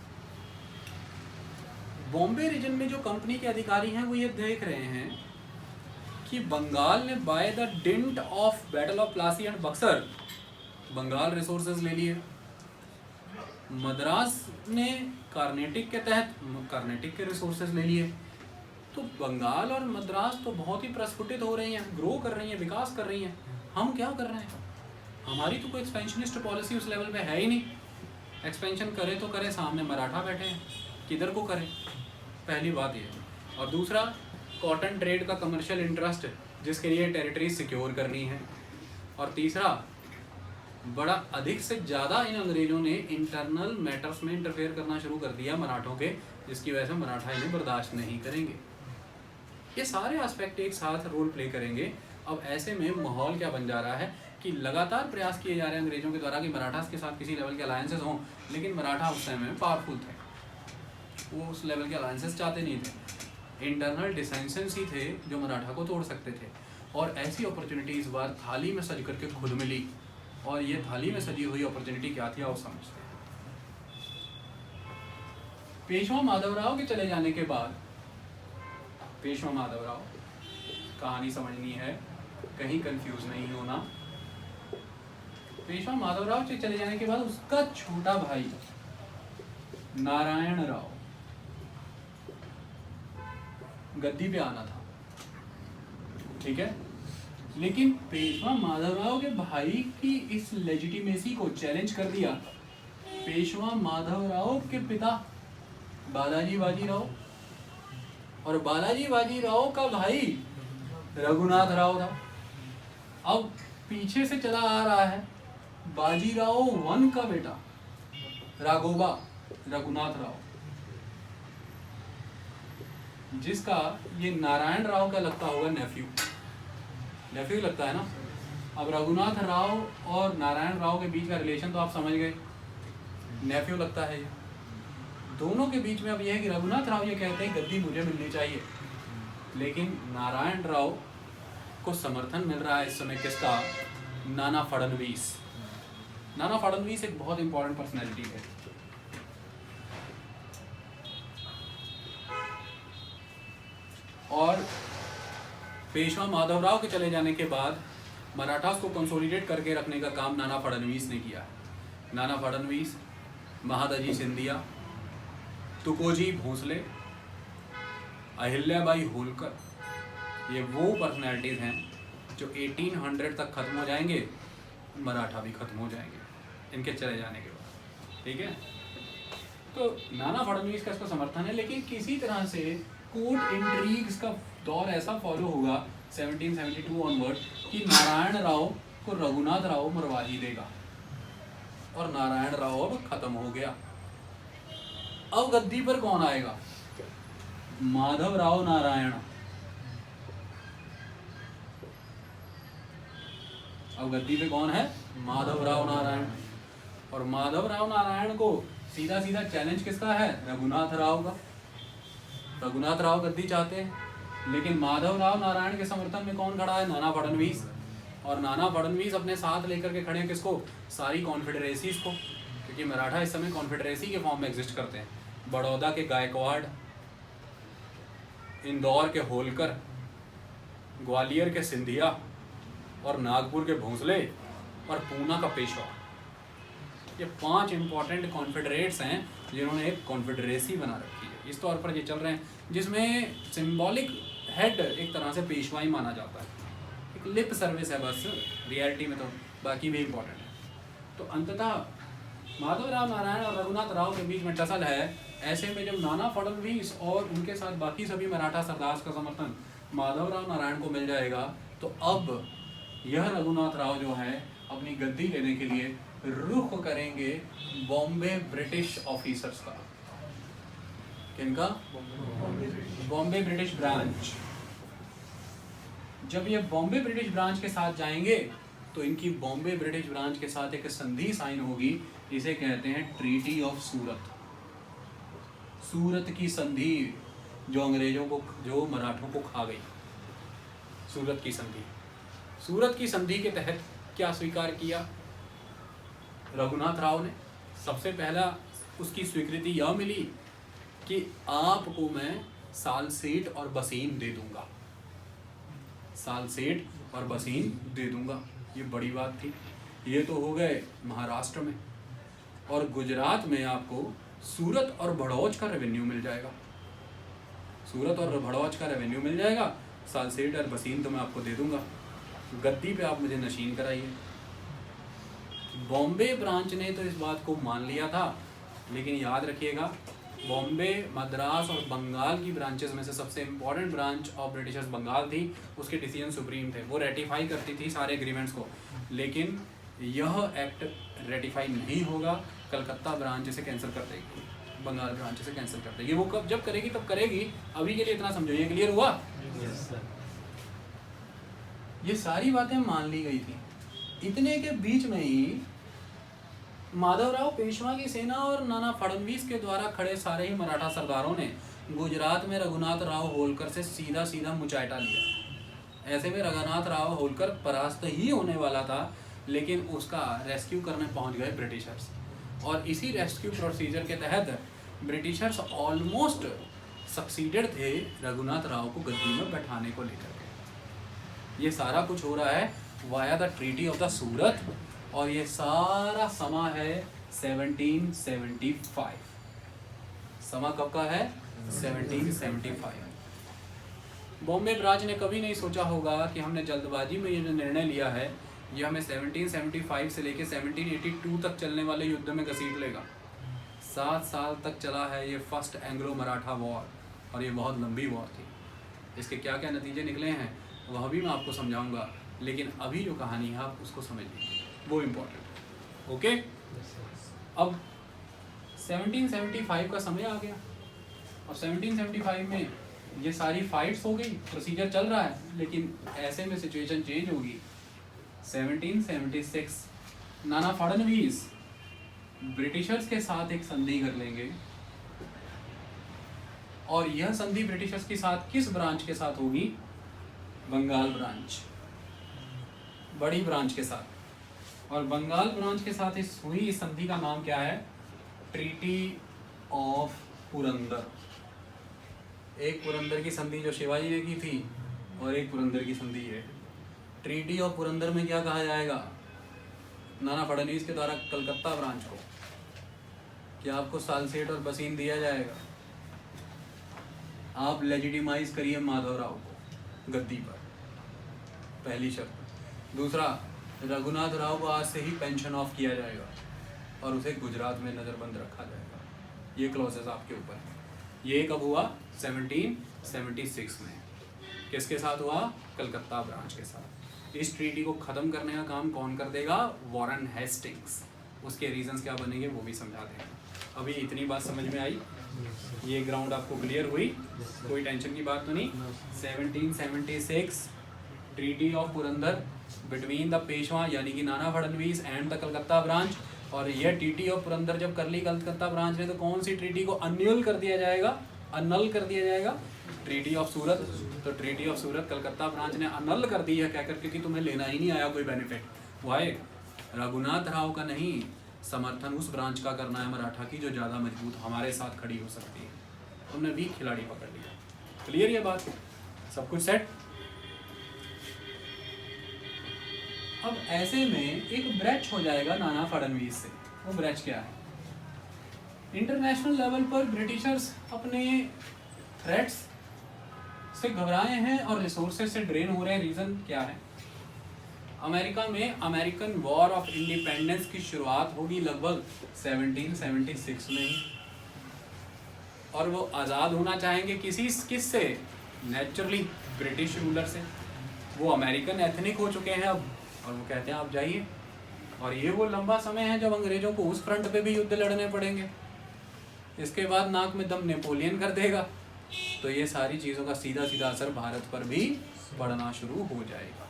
बॉम्बे रीजन में? जो कंपनी के अधिकारी हैं वो ये देख रहे हैं कि बंगाल ने by the dint of battle of Plassey and Buxar Bengal resources ले लिए। मद्रास ने कर्नाटक के तहत कर्नाटक के रिसोर्सेज ले लिए। तो बंगाल और मद्रास तो बहुत ही प्रस्फुटित हो रही हैं, ग्रो कर रही हैं, विकास कर रही हैं। हम क्या कर रहे हैं? हमारी तो कोई एक्सपेंशनिस्ट पॉलिसी उस लेवल पे है ही नहीं। एक्सपेंशन करे तो करे, सामने मराठा बैठे हैं, किधर को करें? पहली बात ये। और दूसरा, कॉटन ट्रेड का कमर्शियल इंटरेस्ट जिसके लिए टेरिटरी सिक्योर करनी है। और तीसरा, बड़ा अधिक से ज़्यादा इन अंग्रेज़ों ने इंटरनल मैटर्स में इंटरफेयर करना शुरू कर दिया मराठों के, जिसकी वजह से मराठा इन्हें बर्दाश्त नहीं करेंगे। ये सारे एस्पेक्ट एक साथ रोल प्ले करेंगे। अब ऐसे में माहौल क्या बन जा रहा है कि लगातार प्रयास किए जा रहे हैं अंग्रेज़ों के द्वारा कि मराठास के साथ किसी लेवल के अलायंसेस हों, लेकिन मराठा उस समय में पावरफुल थे, वो उस लेवल के अलायंसेस चाहते नहीं थे। इंटरनल डिसेंशंस ही थे जो मराठा को तोड़ सकते थे। और ऐसी अपॉर्चुनिटी इस बार थाली में सज करके खुद मिली। और ये थाली में सजी हुई अपॉर्चुनिटी क्या थी आओ समझते हैं। पेशवा माधवराव के चले जाने के बाद, पेशवा माधवराव, कहानी समझनी है, कहीं कंफ्यूज नहीं होना। पेशवा माधवराव के चले जाने के बाद उसका छोटा भाई नारायण राव गद्दी पे आना था, ठीक है। लेकिन पेशवा माधवराव के भाई की इस लेजिटिमेसी को चैलेंज कर दिया पेशवा माधवराव के पिता बालाजी बाजीराव, और बालाजी बाजीराव का भाई रघुनाथ राव था। अब पीछे से चला आ रहा है बाजीराव वन का बेटा राघोबा रघुनाथ राव, जिसका ये नारायण राव का लगता होगा नेफ्यू लगता है ना। अब रघुनाथ राव और नारायण राव के बीच का रिलेशन तो आप समझ गए, नेफ्यू लगता है ये। दोनों के बीच में अब यह है कि रघुनाथ राव ये कहते हैं गद्दी मुझे मिलनी चाहिए, लेकिन नारायण राव को समर्थन मिल रहा है इस समय किसका? नाना फडणवीस। नाना फडणवीस एक बहुत इंपॉर्टेंट पर्सनैलिटी है। और पेशवा माधवराव के चले जाने के बाद मराठास को कंसोलिडेट करके रखने का काम नाना फडणवीस ने किया। नाना फडणवीस, महादजी सिंधिया, तुकोजी भोसले, अहिल्याबाई होलकर, ये वो पर्सनैलिटीज़ हैं जो 1800 तक खत्म हो जाएंगे, मराठा भी खत्म हो जाएंगे इनके चले जाने के बाद, ठीक है। तो नाना फडणवीस का इसका समर्थन है, लेकिन किसी तरह से कोर्ट इंट्रीग्स का दौर ऐसा फॉलो होगा 1772 ऑनवर्ड कि नारायण राव को रघुनाथ राव मरवा ही देगा, और नारायण राव अब खत्म हो गया। अब गद्दी पर कौन आएगा? माधव राव नारायण। अब गद्दी पे कौन है? माधव राव नारायण। और माधव राव नारायण को सीधा सीधा चैलेंज किसका है? रघुनाथ राव का। रघुनाथ राव गद्दी चाहते हैं, लेकिन माधव राव नारायण के समर्थन में कौन खड़ा है? नाना फडणवीस। और नाना फडणवीस अपने साथ लेकर के खड़े हैं किसको? सारी कॉन्फेडरेसीज को, क्योंकि मराठा इस समय कॉन्फेडरेसी के फॉर्म में एग्जिस्ट करते हैं। बड़ौदा के गायकवाड़, इंदौर के होलकर, ग्वालियर के सिंधिया, और नागपुर के भोसले, और पूना का पेशवा, ये 5 इंपॉर्टेंट कॉन्फेडरेट्स हैं जिन्होंने एक कॉन्फेडरेसी बना रखी है। इस तौर पर ये चल रहे हैं, जिसमें सिंबॉलिक हेड एक तरह से पेशवा ही माना जाता है। एक लिप सर्विस है बस, रियलिटी में तो बाकी भी इम्पोर्टेंट है। तो अंततः माधव राव नारायण और रघुनाथ राव के बीच में टसल है। ऐसे में जब नाना फडणवीस और उनके साथ बाकी सभी मराठा सरदार का समर्थन माधव राव नारायण को मिल जाएगा, तो अब यह रघुनाथ राव जो है अपनी गद्दी लेने के लिए रुख करेंगे बॉम्बे ब्रिटिश ऑफिसर्स का। किनका? Bombay British branch. जब ये बॉम्बे ब्रिटिश ब्रांच के साथ जाएंगे तो इनकी बॉम्बे ब्रिटिश ब्रांच के साथ एक संधि साइन होगी, इसे कहते हैं ट्रीटी ऑफ सूरत। सूरत की संधि, जो अंग्रेजों को, जो मराठों को खा गई। सूरत की संधि। सूरत की संधि के तहत क्या स्वीकार किया रघुनाथ राव ने? सबसे पहला उसकी स्वीकृति यह मिली कि आपको मैं सालसेट और बसीन दे दूंगा। सालसेट और बसीन दे दूंगा, ये बड़ी बात थी। ये तो हो गए महाराष्ट्र में, और गुजरात में आपको सूरत और भड़ौच का रेवेन्यू मिल जाएगा। सूरत और भड़ौच का रेवेन्यू मिल जाएगा, सालसेट और बसीन तो मैं आपको दे दूंगा। गद्दी पे आप मुझे नशीन कराइए। बॉम्बे ब्रांच ने तो इस बात को मान लिया था, लेकिन याद रखिएगा बॉम्बे, मद्रास और बंगाल की ब्रांचेस में से सबसे important branch of Britishers Bengal थी। उसके डिसीजन सुप्रीम थे, वो रेटिफाई करती थी सारे एग्रीमेंट्स को, लेकिन यह एक्ट रेटिफाई नहीं होगा। कलकत्ता ब्रांच इसे कैंसिल कर देगी, बंगाल ब्रांच इसे कैंसिल कर देगी। वो कब जब करेगी तब करेगी। अभी के लिए इतना समझो, ये क्लियर हुआ? ये सारी बातें मान ली गई थी। इतने के बीच में ही माधवराव पेशवा की सेना और नाना फडणवीस के द्वारा खड़े सारे ही मराठा सरदारों ने गुजरात में रघुनाथ राव होलकर से सीधा मुचाटा लिया। ऐसे में रघुनाथ राव होलकर परास्त ही होने वाला था, लेकिन उसका रेस्क्यू करने पहुंच गए ब्रिटिशर्स, और इसी रेस्क्यू प्रोसीजर के तहत ब्रिटिशर्स ऑलमोस्ट सक्सीडेड थे रघुनाथ राव को गद्दी में बैठाने को लेकर के। ये सारा कुछ हो रहा है via the treaty of the Surat, और ये सारा समा है 1775। समा कब का है? 1775। बॉम्बे ब्रांच ने कभी नहीं सोचा होगा कि हमने जल्दबाजी में ये जो निर्णय लिया है ये हमें 1775 से लेके 1782 तक चलने वाले युद्ध में घसीट लेगा। 7 साल तक चला है ये फर्स्ट एंग्लो मराठा वॉर, और ये बहुत लंबी वॉर थी। इसके क्या क्या नतीजे निकले हैं वह भी मैं आपको समझाऊंगा, लेकिन अभी जो कहानी है आप उसको समझ लीजिए, वो इम्पोर्टेंट। ओके, अब 1775 का समय आ गया, और 1775 में ये सारी फाइट्स हो गई, प्रोसीजर चल रहा है, लेकिन ऐसे में सिचुएशन चेंज होगी। 1776 नाना फडणवीस ब्रिटिशर्स के साथ एक संधि कर लेंगे, और यह संधि ब्रिटिशर्स के साथ किस ब्रांच के साथ होगी? बंगाल ब्रांच, बड़ी ब्रांच के साथ। और बंगाल ब्रांच के साथ हुई इस संधि का नाम क्या है? Treaty of Purandar. एक पुरंदर की संधि जो शिवाजी ने की थी, और एक पुरंदर की संधि है। ट्रीटी ऑफ पुरंदर में क्या कहा जाएगा नाना फडणवीस के द्वारा कलकत्ता ब्रांच को? क्या आपको सालसेट और बसीन दिया जाएगा? आप लेजिटिमाइज करिए माधवराव को गद्दी पर, पहली शर्त। दूसरा, रघुनाथ राव को आज से ही पेंशन ऑफ किया जाएगा, और उसे गुजरात में नज़रबंद रखा जाएगा। ये क्लॉजेस आपके ऊपर है। ये कब हुआ? 1776 में। किसके साथ हुआ? कलकत्ता ब्रांच के साथ। इस ट्रीटी को ख़त्म करने का काम कौन कर देगा? Warren Hastings. उसके रीजंस क्या बनेंगे वो भी समझा देंगे। अभी इतनी बात समझ में आई? ये ग्राउंड आपको क्लियर हुई? कोई टेंशन की बात तो नहीं? 1776 treaty of Purandar between the Peshwa यानी कि Nana Phadnavis and the Calcutta branch. और यह ट्रीटी ऑफ पुरंदर जब कर ली कलकत्ता ब्रांच ने, तो कौन सी ट्रीटी को अन्यूल कर दिया जाएगा? अनल कर दिया जाएगा? ट्रीटी ऑफ सूरत। तो treaty of Surat Calcutta branch ने अनल कर दी है, क्या करके कि तुम्हें लेना ही नहीं आया कोई बेनिफिट। वाई? रघुनाथ राव का नहीं, समर्थन उस ब्रांच का करना है मराठा की जो ज़्यादा मजबूत हमारे साथ खड़ी हो सकती है। तुमने वीक खिलाड़ी पकड़ लिया। क्लियर ये बात? सब कुछ सेट? अब ऐसे में एक ब्रेच हो जाएगा नाना फडणवीस से। वो ब्रेच क्या है? इंटरनेशनल लेवल पर ब्रिटिशर्स अपने थ्रेट्स से घबराए हैं और रिसोर्सेज से ड्रेन हो रहे हैं। रीज़न क्या है? अमेरिका में अमेरिकन वॉर ऑफ इंडिपेंडेंस की शुरुआत होगी लगभग 1776 में ही, और वो आज़ाद होना चाहेंगे किससे? नेचुरली ब्रिटिश रूलर से। वो अमेरिकन एथनिक हो चुके हैं अब, और वो कहते हैं आप जाइए। और ये वो लंबा समय है जब अंग्रेजों को उस फ्रंट पे भी युद्ध लड़ने पड़ेंगे। इसके बाद नाक में दम नेपोलियन कर देगा, तो ये सारी चीज़ों का सीधा सीधा असर भारत पर भी पड़ना शुरू हो जाएगा।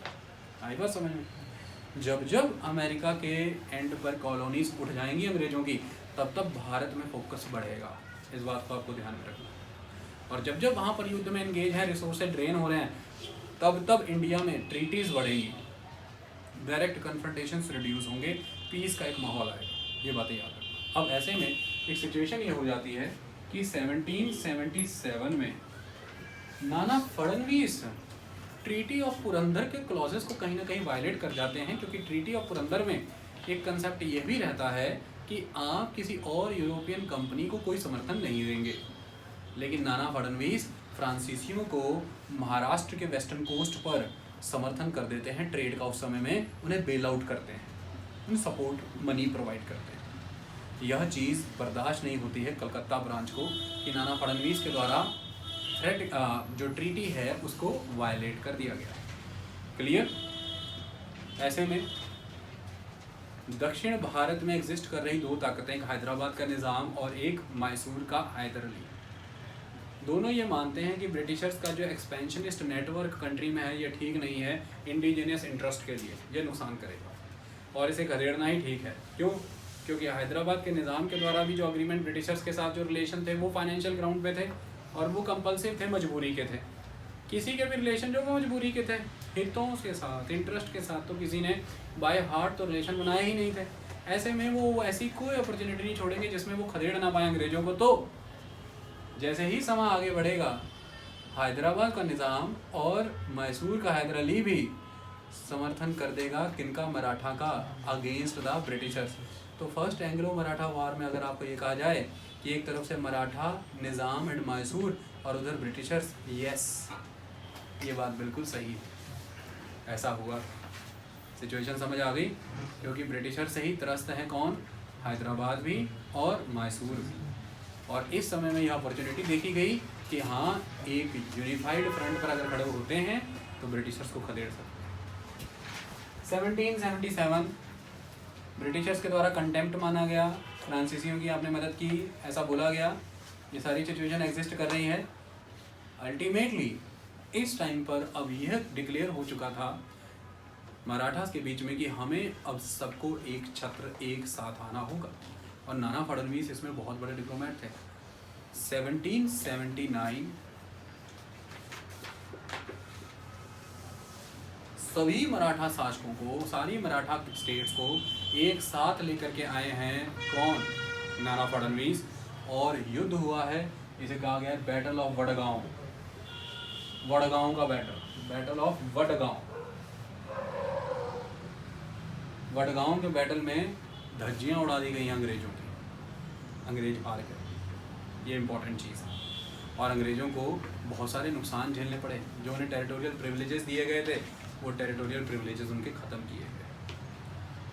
आई बात समझ में? जब जब अमेरिका के एंड पर कॉलोनीज उठ जाएंगी अंग्रेजों की, तब तब भारत में फोकस बढ़ेगा। इस बात को आपको ध्यान में रखना। और जब जब वहाँ पर युद्ध में एंगेज है, रिसोर्सेज ड्रेन हो रहे हैं, तब तब इंडिया में ट्रीटीज़ बढ़ेगी, डायरेक्ट कन्फ्रंटेशंस रिड्यूस होंगे, पीस का एक माहौल आएगा। ये बातें याद रखना। अब ऐसे में एक सिचुएशन ये हो जाती है कि 1777 में नाना फडणवीस ट्रीटी ऑफ पुरंदर के क्लॉजेस को कहीं ना कहीं वायलेट कर जाते हैं, क्योंकि ट्रीटी ऑफ पुरंदर में एक कंसेप्ट ये भी रहता है कि आप किसी और यूरोपियन कंपनी को कोई समर्थन नहीं देंगे। लेकिन नाना फडणवीस फ्रांसीसियों को महाराष्ट्र के वेस्टर्न कोस्ट पर समर्थन कर देते हैं ट्रेड का। उस समय में उन्हें बेल आउट करते हैं, उन्हें सपोर्ट मनी प्रोवाइड करते हैं। यह चीज़ बर्दाश्त नहीं होती है कलकत्ता ब्रांच को कि नाना फडणवीस के द्वारा थ्रेट जो ट्रीटी है उसको वायलेट कर दिया गया। क्लियर? ऐसे में दक्षिण भारत में एग्जिस्ट कर रही दो ताकतें, एक हैदराबाद का निज़ाम और एक मैसूर का हैदर अली, दोनों ये मानते हैं कि ब्रिटिशर्स का जो एक्सपेंशनिस्ट नेटवर्क कंट्री में है ये ठीक नहीं है इंडिजीनियस इंटरेस्ट के लिए, ये नुकसान करेगा और इसे खदेड़ना ही ठीक है। क्यों? क्योंकि हैदराबाद के निज़ाम के द्वारा भी जो अग्रीमेंट ब्रिटिशर्स के साथ जो रिलेशन थे वो फाइनेंशियल ग्राउंड पे थे और वो कंपल्सिव थे, मजबूरी के थे किसी के भी रिलेशन जो मजबूरी के थे, हितों के साथ, इंटरेस्ट के साथ, तो किसी ने बाय हार्ट तो रिलेशन बनाए ही नहीं थे। ऐसे में वो ऐसी कोई अपॉर्चुनिटी नहीं छोड़ेंगे जिसमें वो खदेड़ ना पाए अंग्रेज़ों को। तो जैसे ही समय आगे बढ़ेगा, हैदराबाद का निज़ाम और मैसूर का हैदर अली भी समर्थन कर देगा किनका, मराठा का, अगेंस्ट द ब्रिटिशर्स। तो फर्स्ट एंग्लो मराठा वार में अगर आपको ये कहा जाए कि एक तरफ से मराठा निज़ाम एंड मैसूर और उधर ब्रिटिशर्स, यस, ये बात बिल्कुल सही है, ऐसा हुआ। सिचुएशन समझ आ गई? क्योंकि ब्रिटिशर से ही त्रस्त हैं कौन, हैदराबाद भी और मैसूर भी। और इस समय में यह अपॉर्चुनिटी देखी गई कि हाँ, एक यूनिफाइड फ्रंट पर अगर खड़े होते हैं तो ब्रिटिशर्स को खदेड़ सकते हैं। 1777 ब्रिटिशर्स के द्वारा कंटेम्प्ट माना गया, फ्रांसीसियों की आपने मदद की, ऐसा बोला गया। ये सारी सिचुएशन एग्जिस्ट कर रही है। अल्टीमेटली इस टाइम पर अब यह डिक्लेयर हो चुका था मराठास के बीच में कि हमें अब सबको एक छत्र एक साथ आना होगा। और नाना फडणवीस इसमें बहुत बड़े डिप्लोमेट थे। 1779 सभी मराठा शासकों को, सारी मराठा स्टेट्स को एक साथ लेकर के आए हैं कौन, नाना फडणवीस। और युद्ध हुआ है, इसे कहा गया है बैटल ऑफ वडगांव, वडगांव का बैटल ऑफ वडगांव। वडगांव के बैटल में धज्जियाँ उड़ा दी गई अंग्रेज़ों की, अंग्रेज हार गए, ये इंपॉर्टेंट चीज़ है। और अंग्रेज़ों को बहुत सारे नुकसान झेलने पड़े। जो उन्हें टेरिटोरियल प्रिविलेजेस दिए गए थे, वो टेरिटोरियल प्रिविलेजेस उनके ख़त्म किए गए।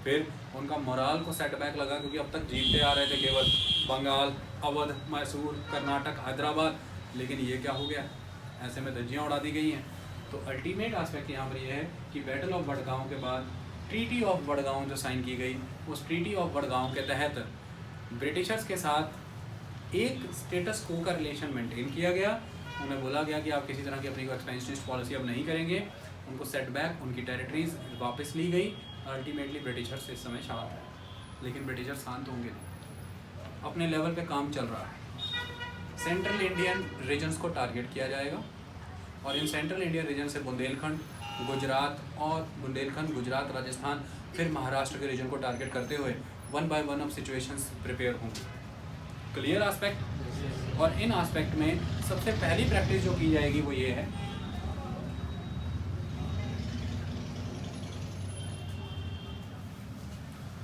फिर उनका मोराल को सेटबैक लगा, क्योंकि अब तक जीतते आ रहे थे केवल बंगाल, अवध, मैसूर, कर्नाटक, हैदराबाद, लेकिन ये क्या हो गया, ऐसे में धज्जियाँ उड़ा दी गई हैं। तो अल्टीमेट एस्पेक्ट यहाँ पर यह है कि बैटल ऑफ वडगांव के बाद ट्रीटी ऑफ वडगांव जो साइन की गई, उस ट्रीटी ऑफ वडगांव के तहत ब्रिटिशर्स के साथ एक स्टेटस को का रिलेशन मेंटेन किया गया। उन्हें बोला गया कि आप किसी तरह की अपनी एक्सपेंशनिस्ट पॉलिसी अब नहीं करेंगे। उनको सेटबैक, उनकी टेरिटरीज वापस ली गई। अल्टीमेटली ब्रिटिशर्स इस समय शांत है, लेकिन ब्रिटिशर्स शांत होंगे नहीं, अपने लेवल पे काम चल रहा है। सेंट्रल इंडियन रीजन्स को टारगेट किया जाएगा और इन सेंट्रल इंडियन रीजन से बुंदेलखंड, गुजरात, राजस्थान, फिर महाराष्ट्र के रीजन को टारगेट करते हुए वन बाय वन अब सिचुएशंस प्रिपेयर होंगी। Clear aspect? और इन एस्पेक्ट में सबसे पहली प्रैक्टिस जो की जाएगी वो ये है,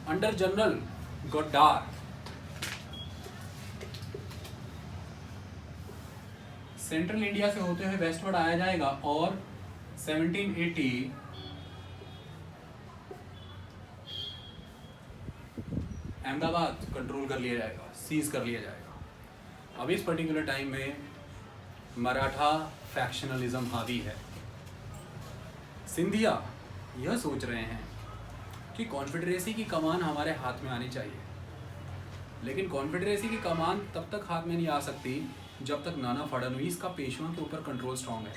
अंडर जनरल गोड्डार सेंट्रल इंडिया से होते हुए वेस्टवर्ड आया जाएगा और 1780 अहमदाबाद कंट्रोल कर लिया जाएगा, सीज कर लिया जाएगा। अब इस पर्टिकुलर टाइम में मराठा फैक्शनलिज्म हावी है। सिंधिया यह सोच रहे हैं कि कॉन्फेडरेसी की कमान हमारे हाथ में आनी चाहिए, लेकिन कॉन्फेडरेसी की कमान तब तक हाथ में नहीं आ सकती जब तक नाना फडणवीस का पेशवा के ऊपर कंट्रोल स्ट्रांग है।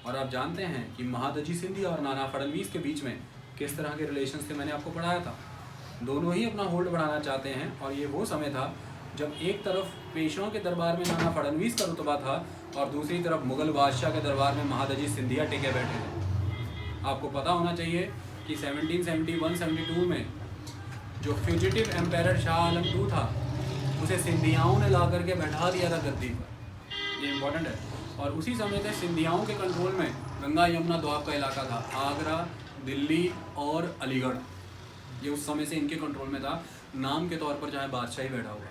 और आप जानते हैं कि महादजी सिंधिया और नाना फडणवीस के बीच में किस तरह के रिलेशंस थे, मैंने आपको पढ़ाया था। दोनों ही अपना होल्ड बढ़ाना चाहते हैं और ये वो समय था जब एक तरफ पेशवा के दरबार में नाना फडणवीस का रुतबा था और दूसरी तरफ मुगल बादशाह के दरबार में महादजी सिंधिया टिके बैठे थे। आपको पता होना चाहिए कि 1771-72 में जो fugitive empire Shah Alam II था, उसे सिंधियाओं ने ला करके बैठा दिया था गद्दी पर। ये इंपॉर्टेंट है। और उसी समय से सिंधियाओं के कंट्रोल में गंगा यमुना दोआब का इलाका था, आगरा, दिल्ली और अलीगढ़, ये उस समय से इनके कंट्रोल में था। नाम के तौर पर चाहे बादशाह ही बैठा हुआ था।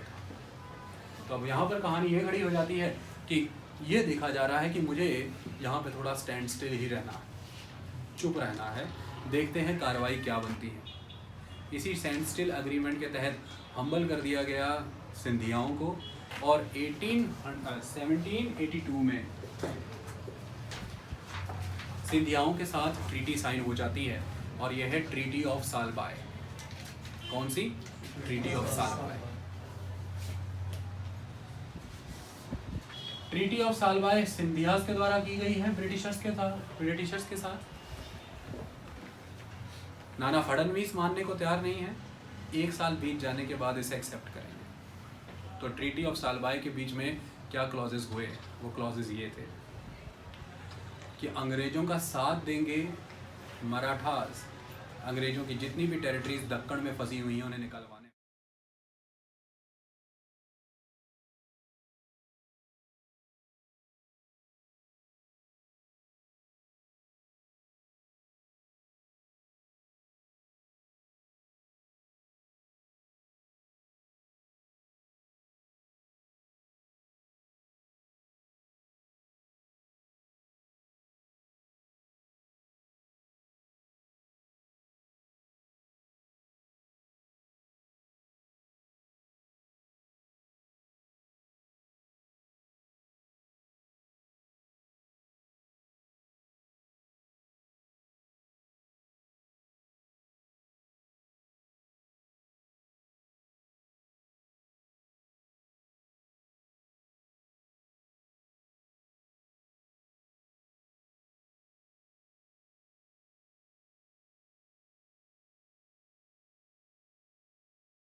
तो अब यहाँ पर कहानी ये खड़ी हो जाती है कि ये देखा जा रहा है कि मुझे यहाँ पे थोड़ा स्टैंड स्टिल ही रहना है, चुप रहना है, देखते हैं कार्रवाई क्या बनती है। इसी स्टैंड स्टिल अग्रीमेंट के तहत हम्बल कर दिया गया सिंधियाओं को और 1782 में सिंधियाओं के साथ ट्रीटी साइन हो जाती है और यह है ट्रीटी ऑफ सालबाय। कौन सी? Treaty of Salbai. Treaty of Salbai Scindias के द्वारा की गई है ब्रिटिशर्स के साथ। नाना फडणवीस मानने को तैयार नहीं है, 1 साल बीत जाने के बाद इसे एक्सेप्ट करेंगे। तो ट्रीटी ऑफ सालबाय के बीच में क्या क्लॉजेस हुए, वो क्लॉजेस ये थे कि अंग्रेज़ों का साथ देंगे मराठास, अंग्रेज़ों की जितनी भी टेरिटरीज दक्कन में फंसी हुई हैं उन्हें निकलवाने।